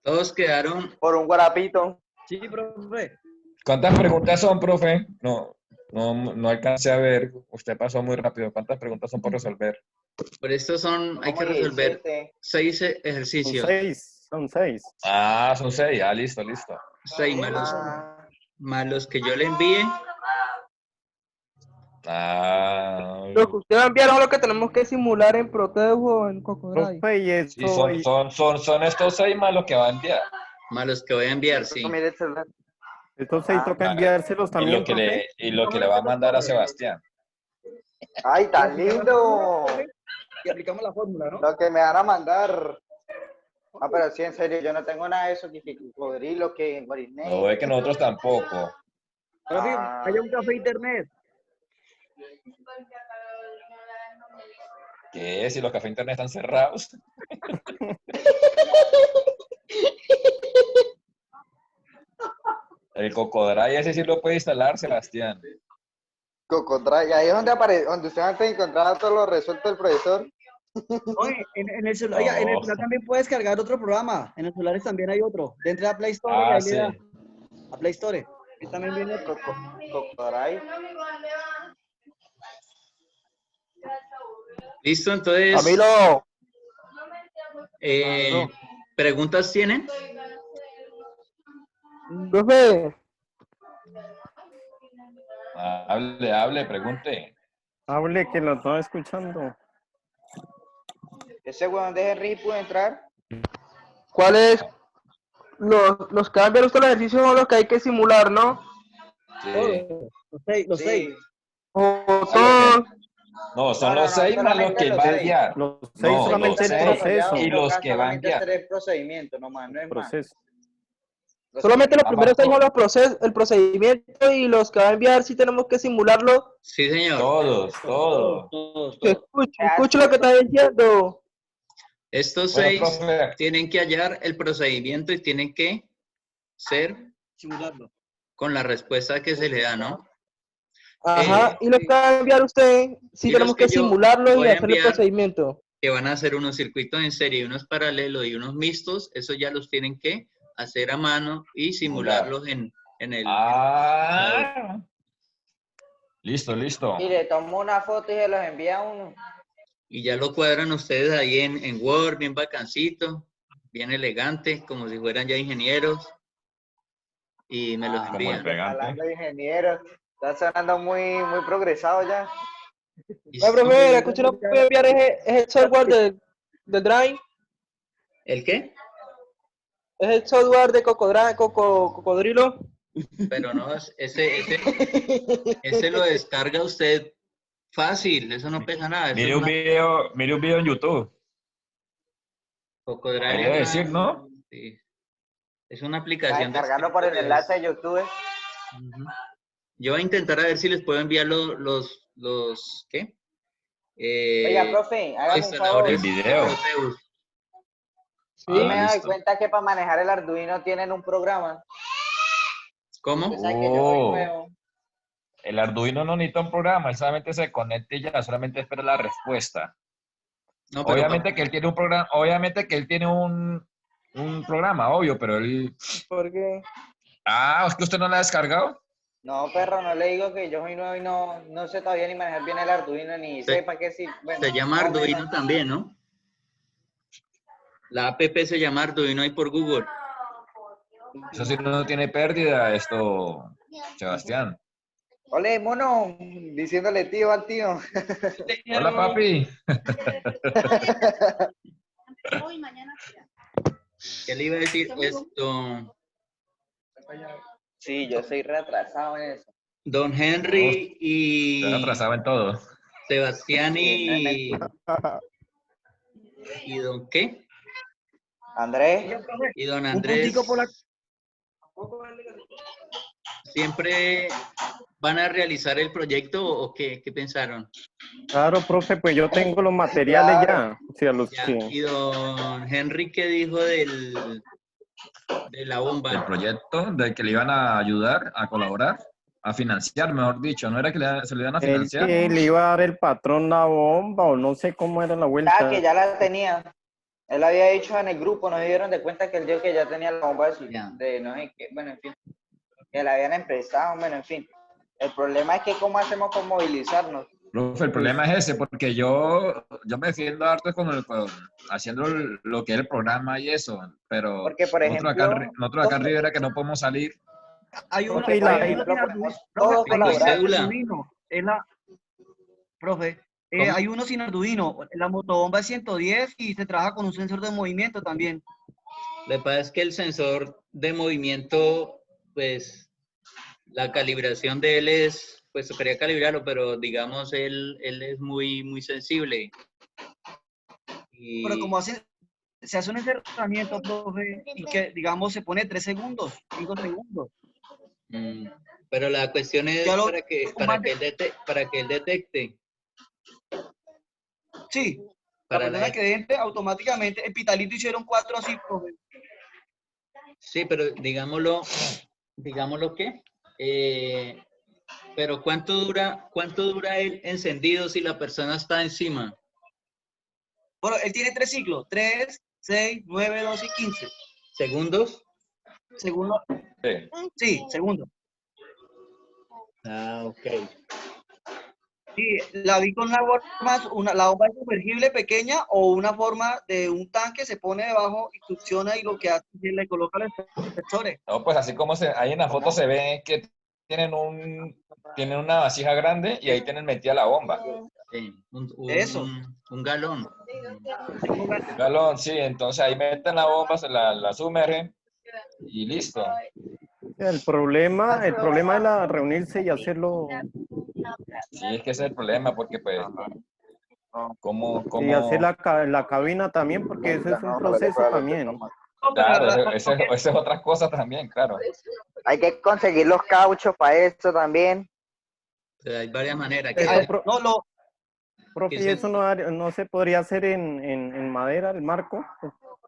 todos quedaron. Por un guarapito. Sí, profe. ¿Cuántas preguntas son, profe? No alcancé a ver. Usted pasó muy rápido. ¿Cuántas preguntas son por resolver? Por esto hay Como que resolver 17. 6 Son ejercicios. 6, son 6. Ah, son 6. Ah, listo, listo. 6 Ah, más los que yo le envíe. Ah, Lo que usted va a enviar es lo que tenemos que simular en Proteo o en Cocodrive. Profe, y sí, esto, son estos 6 más los que va a enviar. Más los que voy a enviar, sí. mire el celular. estos 6 toca Ah, enviárselos Y también, lo que profe. le va a mandar a Sebastián. ¡Ay, tan lindo! Y aplicamos la fórmula, ¿no? Lo que me van a mandar. Ah, pero sí, en serio, yo no tengo nada de eso, que cocodrilo, que No guarineo. ve que nosotros tampoco. Profe, Ah. vaya un café internet. ¿Qué? Si los cafés internet están cerrados. El Cocodrive ese sí lo puede instalar, Sebastián. Cocodrive, ahí es donde aparece, donde usted antes encontraba todo lo resuelto del profesor. Oye, en el celular, oiga, en el No. celular también puedes cargar otro programa. En el celular también hay otro. Dentro de la Play Store y Ah, ahí le sí. da a Play Store. Y también viene otro. Cocodrive. Listo, entonces, Camilo. ¿preguntas tienen? Profe. Hable, pregunte. Hable que lo estaba escuchando. Ese weón de Henry pudo entrar. ¿Cuáles? Los que van a enviar usted los ejercicios son los que hay que simular, ¿no? Sí. Todos. Los seis. Los Sí. seis. O lo todos. No, son No, no, los no, 6 más los solamente que los va a seis. enviar. Los 6 No, solamente los el seis proceso. y los Tocan que va a solamente enviar. 3 procedimientos, nomás, no es más. Proceso. Los Solamente los Ah, primeros seis Marco. son los el procedimiento y los que va a enviar sí tenemos que simularlo. Sí, señor. Todos. Todos. Escucho lo que está diciendo. Estos Bueno, 6 profe, tienen que hallar el procedimiento y tienen que ser Simularlo. con la respuesta que se le da, ¿no? Ajá. Y los que va a enviar usted sí y los tenemos que que yo simularlo y voy a hacer el enviar, procedimiento. que van a hacer unos circuitos en serie, unos paralelos y unos mixtos, eso ya los tienen que hacer a mano y simularlos en el... Ah. Listo. Y le tomo una foto y se los envía a uno. Y ya lo cuadran ustedes ahí en Word, bien bacancito, bien elegante, como si fueran ya ingenieros. Y me los Como envían. elegante. Hablando de ingenieros. Está sonando muy progresado ya. No, profe, escucho lo que voy a enviar es el software del Drive. ¿El qué? Es el software de Cocodrilo. Pero no, ese lo descarga usted fácil, eso no pesa nada. Eso Mire es un video en YouTube. Cocodrive Ahí es debe una- decir, ¿no? sí, es una Está aplicación de descargando por el escritorio, enlace de YouTube. Ujú. Yo voy a intentar a ver si les puedo enviar los ¿qué? Oiga, profe, hágame un favor. instaladores El video. de Proteus. Sí. Yo me doy listo. cuenta que para manejar el Arduino tienen un programa. ¿Cómo? Usted sabe que yo soy nuevo. El Arduino no necesita un programa, él solamente se conecta y ya, solamente espera la respuesta. No, pero Obviamente que él tiene un programa, obviamente que él tiene un programa, obvio, pero él... ¿Por qué? Ah, ¿es que usted no lo ha descargado? No, perro, no le digo que yo soy nuevo y no sé todavía ni manejar bien el Arduino, ni Se- sepa que sí. Bueno, se llama más o Arduino menos. también, ¿no? La app se llama Arduino ahí por Google. Eso sí no tiene pérdida, esto, Sebastián. Ole, mono, diciéndole tío al tío. Hola, papi. ¿Qué le iba a decir esto? Sí, yo soy retrasado en eso. Don Henry Estoy y atrasado en todo. Sebastián Sí, no es mentira. y don qué? Andrés, Y don Un Andrés puntico por la... siempre van a realizar el proyecto o qué pensaron? Claro, profe, pues yo tengo los materiales ya. O sea, los Ya, que... y don Henry, ¿qué dijo de la El bomba? proyecto del que le iban a ayudar, a colaborar, a financiar, mejor dicho. ¿No era que se le iban a Él financiar? que le iba a dar el patrón la bomba o no sé cómo era la que vuelta. ya la tenía. Él había dicho en el grupo, no se dieron de cuenta que él dijo que ya tenía la bomba Ya. de no sé qué, bueno, en fin, que la habían emprestado, bueno, en fin. El problema es que cómo hacemos con movilizarnos. Profe, el problema es ese, porque yo me defiendo harto haciendo lo que es el programa y eso, pero Porque, por ejemplo, nosotros acá en Rivera que no podemos salir. Hay uno, Profe, y hay la- uno sin podemos Arduino, todos profe, hay uno sin colaborar. cédula. Arduino, es la, profe, ¿Cómo? hay uno sin Arduino, la motobomba es 110 y se trabaja con un sensor de movimiento también. Lo que pasa es que el sensor de movimiento, pues, la calibración de él es, pues, tocaría calibrarlo, pero digamos, él es muy sensible. Pero Y como se hace un encerramiento, profe, y que, digamos, se pone 3 segundos, 5 segundos. pero la cuestión es Ya lo para que él detecte. Sí, la Para persona la, que entre automáticamente, en Pitalito hicieron 4 así, profe. sí, pero digámoslo que, pero ¿cuánto dura el encendido si la persona está encima? Bueno, él tiene 3 ciclos, 3, 6, 9, 12 y 15. ¿Segundos? Segundo, Sí. sí, segundo. Ah, ok. Sí, la vi con la bomba es sumergible pequeña o una forma de un tanque, se pone debajo y succiona y lo que hace es le coloca los sensores. No, pues así como ahí en la foto se ve que tienen una vasija grande y ahí tienen metida la bomba. Sí, Eso. un galón. Un galón, sí, entonces ahí meten la bomba, la sumergen y listo. El problema era reunirse y hacerlo, Sí, es que ese es el problema, porque pues, y hacer la cabina también, porque eso es un proceso también. Claro, esa es otra cosa también, claro. Hay que conseguir los cauchos para eso también. Hay varias maneras. Profe, ¿y eso no se podría hacer en madera, el marco?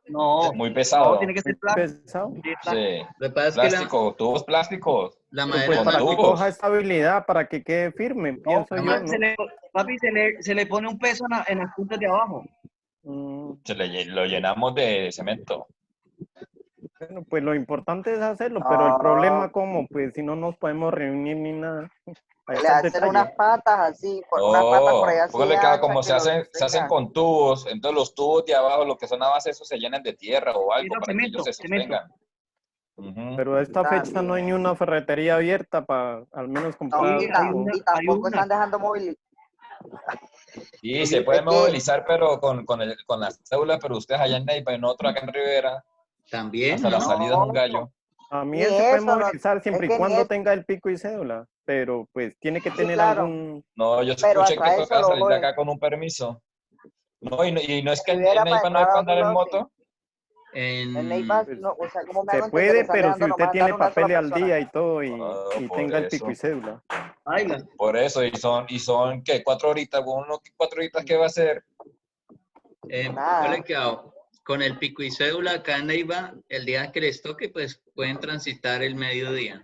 No, Muy pesado. no, tiene que ser ¿Pesado? Sí. Lo que pasa es que Plástico, tubos plásticos. la Pero madera pues es para más- que coja estabilidad, para que quede firme, pienso no, yo, ¿no? papi, se le pone un peso en las puntas de abajo. Lo llenamos de cemento. Bueno, pues lo importante es hacerlo, pero el problema como, pues si no nos podemos reunir ni nada. Ahí Le está el hacen detalle. unas patas así, unas patas por allá así. Póngale que como anchas se hacen con tubos, entonces los tubos de abajo, lo que son a base, eso se llenan de tierra o algo para que ellos se sostengan. Pero a esta fecha no hay ni una ferretería abierta para al menos comprar y algo. tampoco están dejando movilizar. Y se puede movilizar, pero con las cédulas, pero ustedes allá en Neiva y nosotros acá en Rivera, también, hasta la salida es un gallo. También se puede movilizar siempre y cuando tenga el pico y cédula, pero pues tiene que tener algún... No, yo escuché que toca salir de acá con un permiso. No, y no es que en Neiva no hay para andar en moto. En Neiva, no, o sea, ¿cómo me Se hago entender? puede, Están pero dejando si usted nomás tiene andar una sola papeles al persona. día y todo y por tenga el pico y eso. cédula. Por eso, y son ¿qué? 4 horitas, uno 4 horitas, ¿qué va a hacer? Ponle que con el pico y cédula acá en Neiva, el día que les toque, pues pueden transitar el mediodía.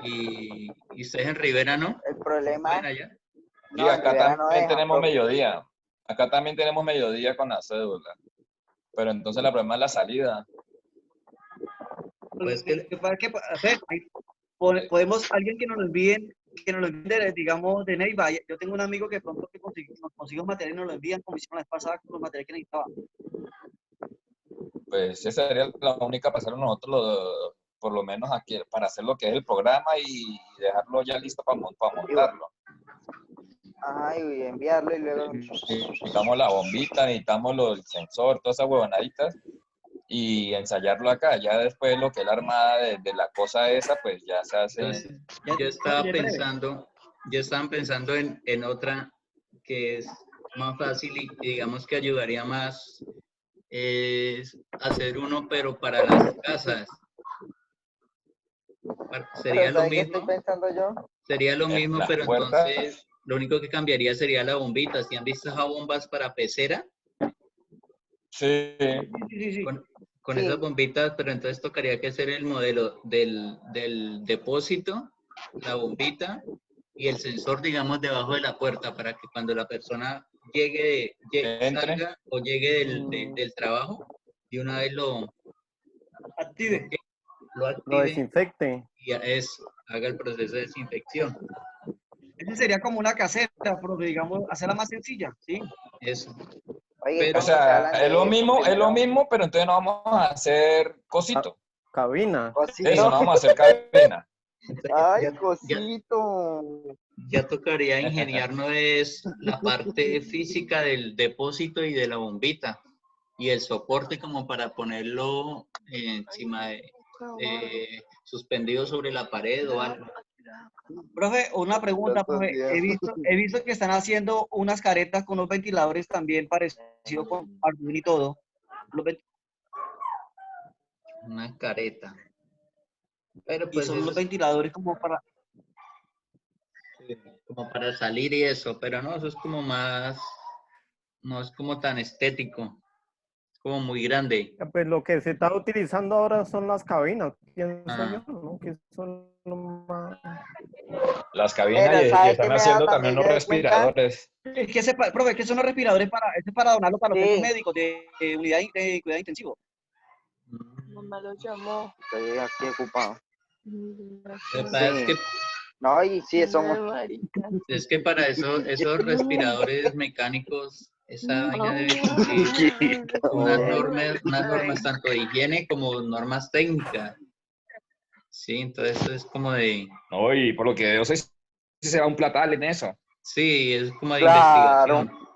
Y ustedes en Rivera, ¿no? El problema ¿Pueden allá? Sí, acá también tenemos mediodía. Acá también tenemos mediodía con la cédula. Pero entonces la problema es la salida. Pues que podemos, alguien que nos lo envíen, digamos, de Neiva. Yo tengo un amigo que pronto nos consigue material y nos lo envían, como hicieron la vez pasada con los materiales que necesitaba. Pues esa sería la única para hacerlo nosotros, por lo menos aquí, para hacer lo que es el programa y dejarlo ya listo para montarlo. Ajá, y enviarlo y luego. Necesitamos la bombita, necesitamos el sensor, todas esas huevonaditas, y ensayarlo acá. Ya después lo que es la armada de la cosa esa, pues ya se hace. Entonces, Ya, yo estaba profe, breve. pensando, en otra que es más fácil y digamos que ayudaría más, es hacer uno, pero para las casas. Sería Pero lo ¿sabes qué estoy mismo, pensando yo? sería lo mismo, Las pero puertas. entonces lo único que cambiaría sería la bombita. ¿Si han visto esas bombas para pecera? Sí. Sí. Con Sí. esas bombitas, pero entonces tocaría que hacer el modelo del depósito, la bombita y el sensor, digamos, debajo de la puerta para que cuando la persona Entre. salga o llegue del trabajo, de una vez Active. lo Lo active desinfecte. y haga el proceso de desinfección. Ese sería como una casera, profe, digamos, hacerla más sencilla, ¿sí? Eso. Oye, Pero- O ¿cuánto se sea, hablan es lo de eso? mismo, Primero, pero entonces no vamos a hacer cosito. Cabina. cosito. Eso, no vamos a hacer cabina. Ay, Ya- cosito. Ya tocaría ingeniarnos es la parte física del depósito y de la bombita y el soporte como para ponerlo encima suspendido sobre la pared o algo. Profe, una pregunta, profe. He visto que están haciendo unas caretas con unos ventiladores también parecido con Arduino y todo. Una careta. Pero Y pues son eso los es ventiladores como como para salir y eso, pero no, eso es como más, no es como tan estético, es como muy grande. Pues lo que se está utilizando ahora son las cabinas, pienso Ah. yo, ¿no? Que son lo más... Las cabinas Pero y ¿sabes qué están me he dado haciendo también también unos yo de cuenta? respiradores. Es que profe, que son los respiradores ese es para donarlo para los Sí. centros médicos de unidad de cuidado intensivo. Mamá lo llamó. Estoy aquí ocupado. Lo que pasa es Sí. que No, y sí, somos. Es que para eso, esos respiradores mecánicos, esa vaina debe cumplir unas normas tanto de higiene como normas técnicas. Sí, entonces eso es como de, No, y por lo que veo, sí se va un platal en eso. sí, es como de Claro. investigación.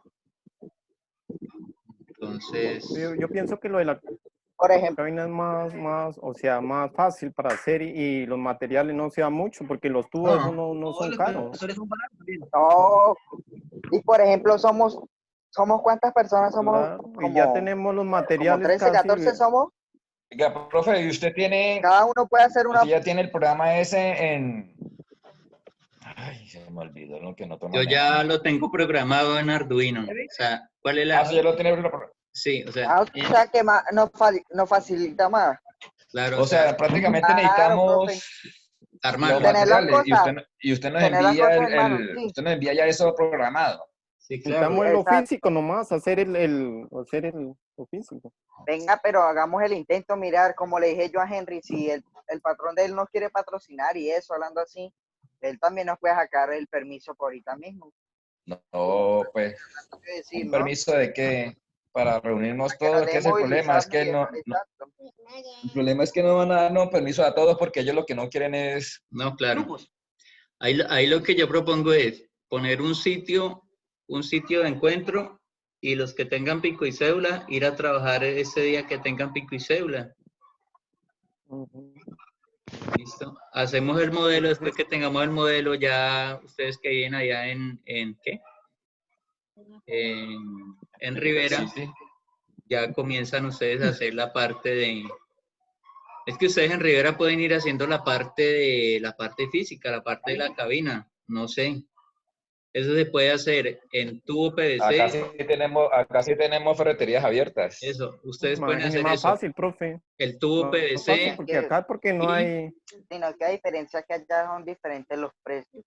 Entonces, Yo pienso que lo de la Por ejemplo, cabina es más, o sea, más fácil para hacer y los materiales no sean mucho, porque los tubos no son caros. no. Y por ejemplo, somos ¿cuántas personas somos? Claro, y ya tenemos los Como materiales 13, casi. 14 somos. Oiga, profe, ¿y usted tiene, Cada uno puede hacer una. usted ya tiene el programa ese en... Ay, se me olvidó lo que no toma. yo ya lo tengo programado en Arduino. O sea, ¿cuál es la...? Ah, sí, ya lo tiene. Sí, o sea, O sea que nos facilita más. claro, O sea, prácticamente Claro, profe. necesitamos los armarlo. Tener las materiales cosas. y usted nos Tener las envía cosas en mano, sí. usted nos envía ya eso programado. Sí, claro. Estamos en lo Exacto. físico nomás, hacer lo físico. Venga, pero hagamos el intento, mirar, como le dije yo a Henry, si el patrón de él nos quiere patrocinar y eso, hablando así, él también nos puede sacar el permiso por ahorita mismo. No, pues, ¿Qué decir, un no? permiso de qué, para reunirnos Que nos todos, que es el dejen problema, es que movilizarnos y no, exacto. el problema es que no van a darnos permiso a todos porque ellos lo que no quieren es No, claro. Ahí lo que yo propongo es poner un sitio de encuentro y los que tengan pico y cédula, ir a trabajar ese día que tengan pico y cédula. Listo. Hacemos el modelo, después que tengamos el modelo, ya ustedes que vienen allá en ¿qué? En Rivera, ya comienzan ustedes a hacer la parte de... Es que ustedes en Rivera pueden ir haciendo la parte física, la parte de la cabina, no sé. Eso se puede hacer en tubo PVC. acá sí tenemos ferreterías abiertas. Eso, ustedes pueden Imagínese, hacer más eso. fácil, profe. El tubo Más PVC. fácil, porque acá porque no hay... Sino que a diferencia que allá son diferentes los precios.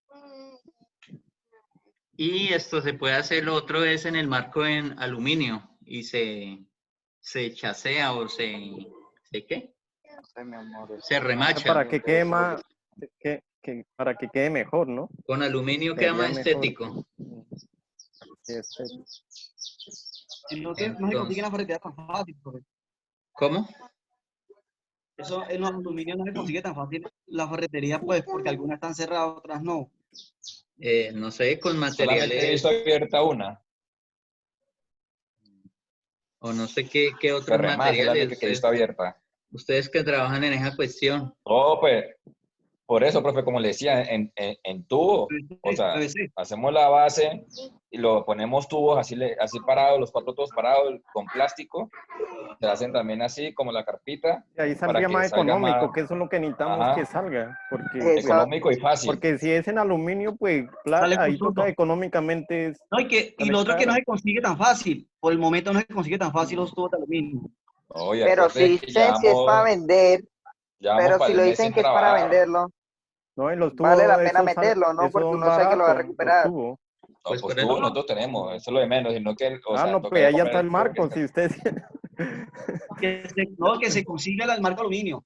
Y esto se puede hacer, lo otro es en el marco en aluminio y se chasea o ¿se qué? No sé, mi amor. Se remacha. Para que quede más, para que quede mejor, ¿no? Con aluminio queda Sería más mejor. estético. Sí, estético. Entonces no se consigue la ferretería tan fácil, profe. ¿Cómo? Eso en los aluminios no se consigue tan fácil la ferretería, pues, porque algunas están cerradas, otras no. No sé, con Solamente he materiales, visto abierta una. o no sé qué otros Ferremás es la materiales. única que he visto abierta. Ustedes que trabajan en esa cuestión. Oh, pues, por eso, profe, como le decía, en tubo, o sea, PVC. hacemos la base y lo ponemos tubos así, así parados, los 4 tubos parados con plástico, se hacen también así como la carpita, Y ahí para saldría que más salga económico, más, que eso es lo que necesitamos ajá, que salga, Eso, económico y fácil. porque si es en aluminio, pues Sale ahí toca costoso. económicamente, No, y sale lo otro es que no caro. se consigue tan fácil. Por el momento no se consigue tan fácil los tubos de aluminio. Oye, pero acuérdate si que dicen si es para vender, ya vamos pero para si el lo mes dicen sin que es para trabajar. venderlo, No, y los vale la tubos, pena meterlo, ¿no? esos Porque son uno sabe que lo va a baratos, los recuperar. tubos. No, Pues pues por tubos eso. nosotros tenemos, eso es lo de menos, sino que, o Ah, sea, no, pues tocaría ahí ya comprar está el tubo que marco, si usted... Que se consiga el marco aluminio.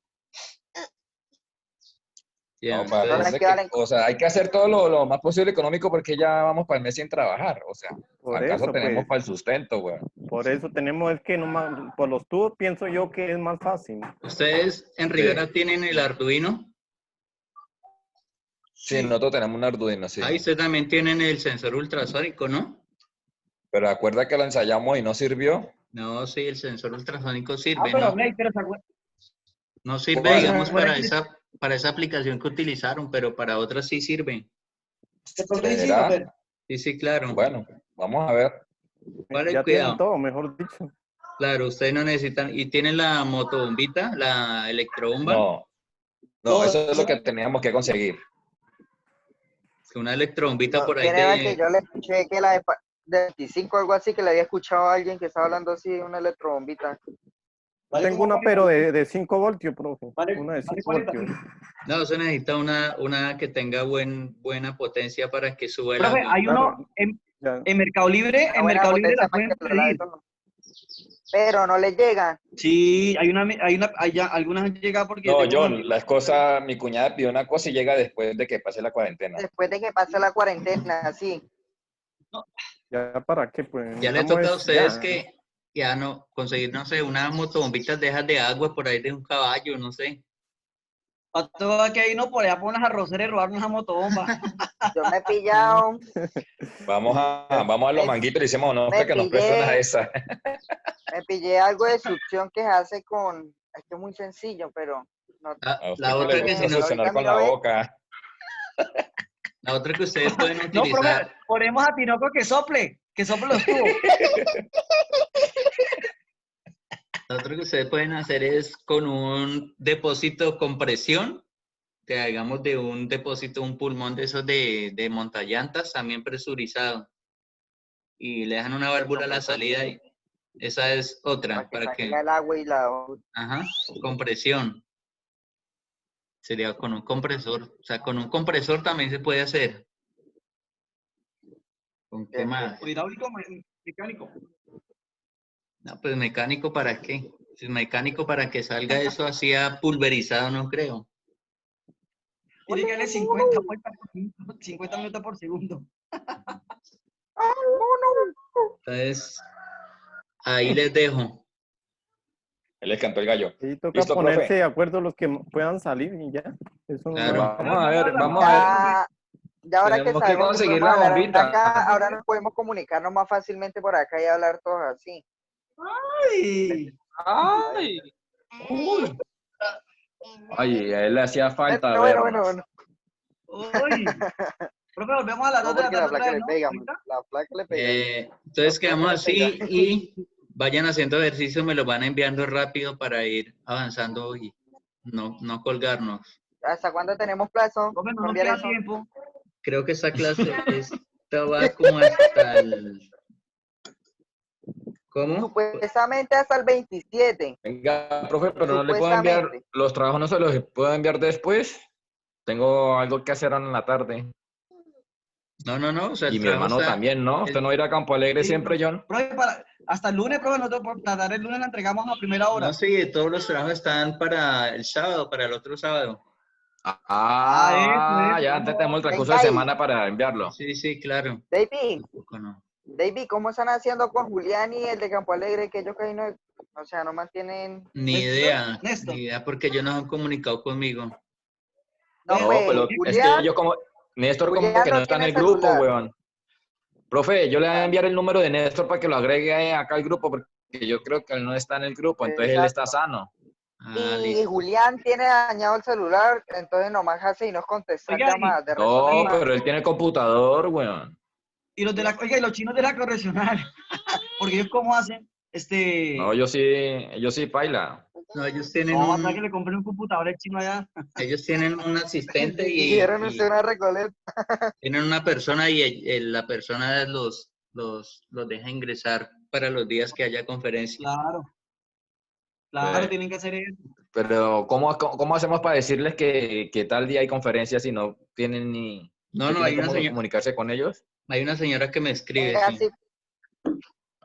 Ya, No, para Solo hay entonces, que darle o sea, hay que hacer todo lo más posible económico porque ya vamos para el mes sin trabajar. O sea, Por ¿acaso eso, tenemos pues, para el sustento, güey? por eso tenemos, es que nomás, por los tubos pienso yo que es más fácil. ¿ustedes en Rivera tienen el Arduino? Sí, nosotros tenemos un Arduino, sí. Ahí ustedes también tienen el sensor ultrasónico, ¿no? Pero acuerda que lo ensayamos y no sirvió. No, sí, el sensor ultrasónico Ah, sirve, pero ¿no? Blake, pero se acuerda. No sirve, ¿Cuál? digamos, ¿Recuerda para esa aplicación que utilizaron, pero para otras sí sirve. que por qué sí, ¿Será? Rafael? Sí, claro. Bueno, vamos a ver. Vale, Ya tienen cuidado. todo, mejor dicho. Claro, ustedes no necesitan. ¿Y tienen la motobombita, la electrobomba? No, no, eso es lo que teníamos que conseguir. Una electrobombita no, por ahí ¿quién era que de... yo le escuché que la de 25 algo así, que le había escuchado a alguien que estaba hablando así de una electrobombita? Yo tengo una, pero de 5 voltios, profe. Vale, Una de vale 5 voltios. No, se necesita una que tenga buena potencia para que suba el Profe, agua. hay Claro, uno ya. en Mercado Libre, Una buena la potencia para pueden que lo lave pedir. todo. Pero no le llega. Sí, algunas han llegado porque yo No, tengo unos John, amigos. las cosas, mi cuñada pidió una cosa y llega después de que pase la cuarentena. Después de que pase la cuarentena, sí. Ya para qué, pues. Ya le necesitamos toca a es ustedes ya. que ya no conseguir, no sé, unas motobombitas de esas de agua por ahí de un caballo, no sé. A todo que hay uno por allá por unas arroceras y robar una motobomba. Yo me he pillado, Vamos a los manguitos y le decimos, no, me que nos prestan a pillé, esa. me pillé algo de succión que se hace con, es que es muy sencillo, pero no, A usted La que le otra que gusta si no, succionar ahorita con miro la a ver. boca. la otra que ustedes pueden No, profe, utilizar, ponemos a Tinoco que sople los tubos. la otra que ustedes pueden hacer es con un depósito con presión, que hagamos de un depósito, un pulmón de esos de montallantas, también presurizado. Y le dejan una válvula a la salida y esa es otra, Para que para que, salga el agua y la... ajá, con presión. Sería con un compresor. O sea, con un compresor también se puede hacer. ¿Con qué más? Hidráulico, mecánico. No, pues mecánico para qué. Si es mecánico para que salga eso así pulverizado, no creo. Tiene que darle 50 vueltas por minuto, 50 minutos por segundo. Entonces, ahí les dejo. Él les cantó el gallo. Y toca ¿Listo, ponerse profe? de acuerdo los que puedan salir y ya. Eso no Claro. va. Vamos a ver. Ya ahora que Tenemos que sabemos que conseguir podemos la hablar bombita. acá, ahora nos podemos comunicarnos más fácilmente por acá y hablar todos así. ¡Ay! ¡Ay! Uy. Ay, a él le hacía falta Bueno, vernos. ¡Uy! Profe, volvemos a las 2 de la porque la tarde placa otra le vez, ¿no? pega, ¿Ahorita? la placa le pega. Entonces La quedamos placa le así pega. y vayan haciendo ejercicio, me lo van enviando rápido para ir avanzando y no colgarnos. ¿Hasta cuándo tenemos plazo? Profe, no nos ¿Enviar queda eso? tiempo. Creo que esta clase va como hasta el... ¿Cómo? Supuestamente hasta el 27. Venga, profe, pero no le puedo enviar, Supuestamente. los trabajos no se los puedo enviar después. Tengo algo que hacer en la tarde. No, o sea, Y el mi trabajo hermano está... también, ¿no? Usted no irá a Campo Alegre Sí, siempre, John. profe, hasta el lunes, profe, nosotros por tardar el lunes la entregamos a primera hora. No, sí, todos los trabajos están para el sábado, para el otro sábado. Ya antes tenemos el transcurso de Venga ahí. semana para enviarlo. Sí, claro. David, Tampoco no. David, ¿cómo están haciendo con Julián y el de Campo Alegre? Que ellos casi no, o sea, no mantienen... Ni idea porque ellos no han comunicado conmigo. No, No, pues, pero es que Julián, ellos como Néstor como Julián que no no está en tiene el grupo, celular. weón. Profe, yo le voy a enviar el número de Néstor para que lo agregue acá al grupo, porque yo creo que él no está en el grupo, entonces él está Exacto. sano. Ah, Y listo. Julián tiene dañado el celular, entonces nomás hace y nos contestar Oiga, llamadas. De resto No, nadie más. pero él tiene computador, weón. y los de la, oiga, y los chinos de la correccional, porque ellos cómo hacen, No, ellos sí, paila. No, ellos tienen no, para que le compren un computador al chino allá. ellos tienen un asistente Dijeron y usted una recoleta. tienen una persona y la persona los deja ingresar para los días que haya conferencia. Claro, Sí. tienen que hacer eso. Pero ¿cómo hacemos para decirles que tal día hay conferencia si no tienen ni No, no no, hay tienen una cómo señora, comunicarse con ellos? hay una señora que me escribe, sí. Así,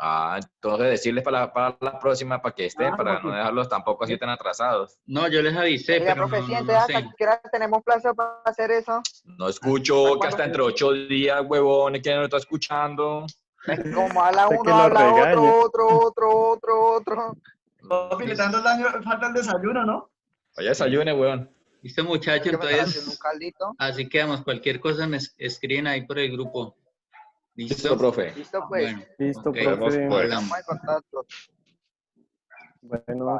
Ah, entonces decirles para la próxima para que estén, para no dejarlos tampoco así tan atrasados. No, yo les avisé, oiga, pero profe, no siente, sé. ¿hasta qué hora tenemos plazo para hacer eso? No escucho que ¿Cuándo? hasta entre 8 días, huevón, ¿quién no está escuchando? Es como habla Sé que uno, lo habla regaña. otro. Papi, le están dando falta el desayuno, ¿no? Vaya desayune, huevón. Listo, muchachos, Que me están haciendo un entonces, caldito. así quedamos. Cualquier cosa me escriben ahí por el grupo. Listo, ¿Listo? profe. Listo, pues. Bueno, Listo, ok, profe. pues. hablamos. Estamos en contacto. Bueno.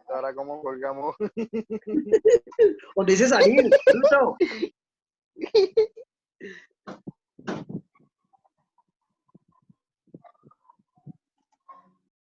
Ahora, ¿cómo colgamos? Donde dice salir, bruto.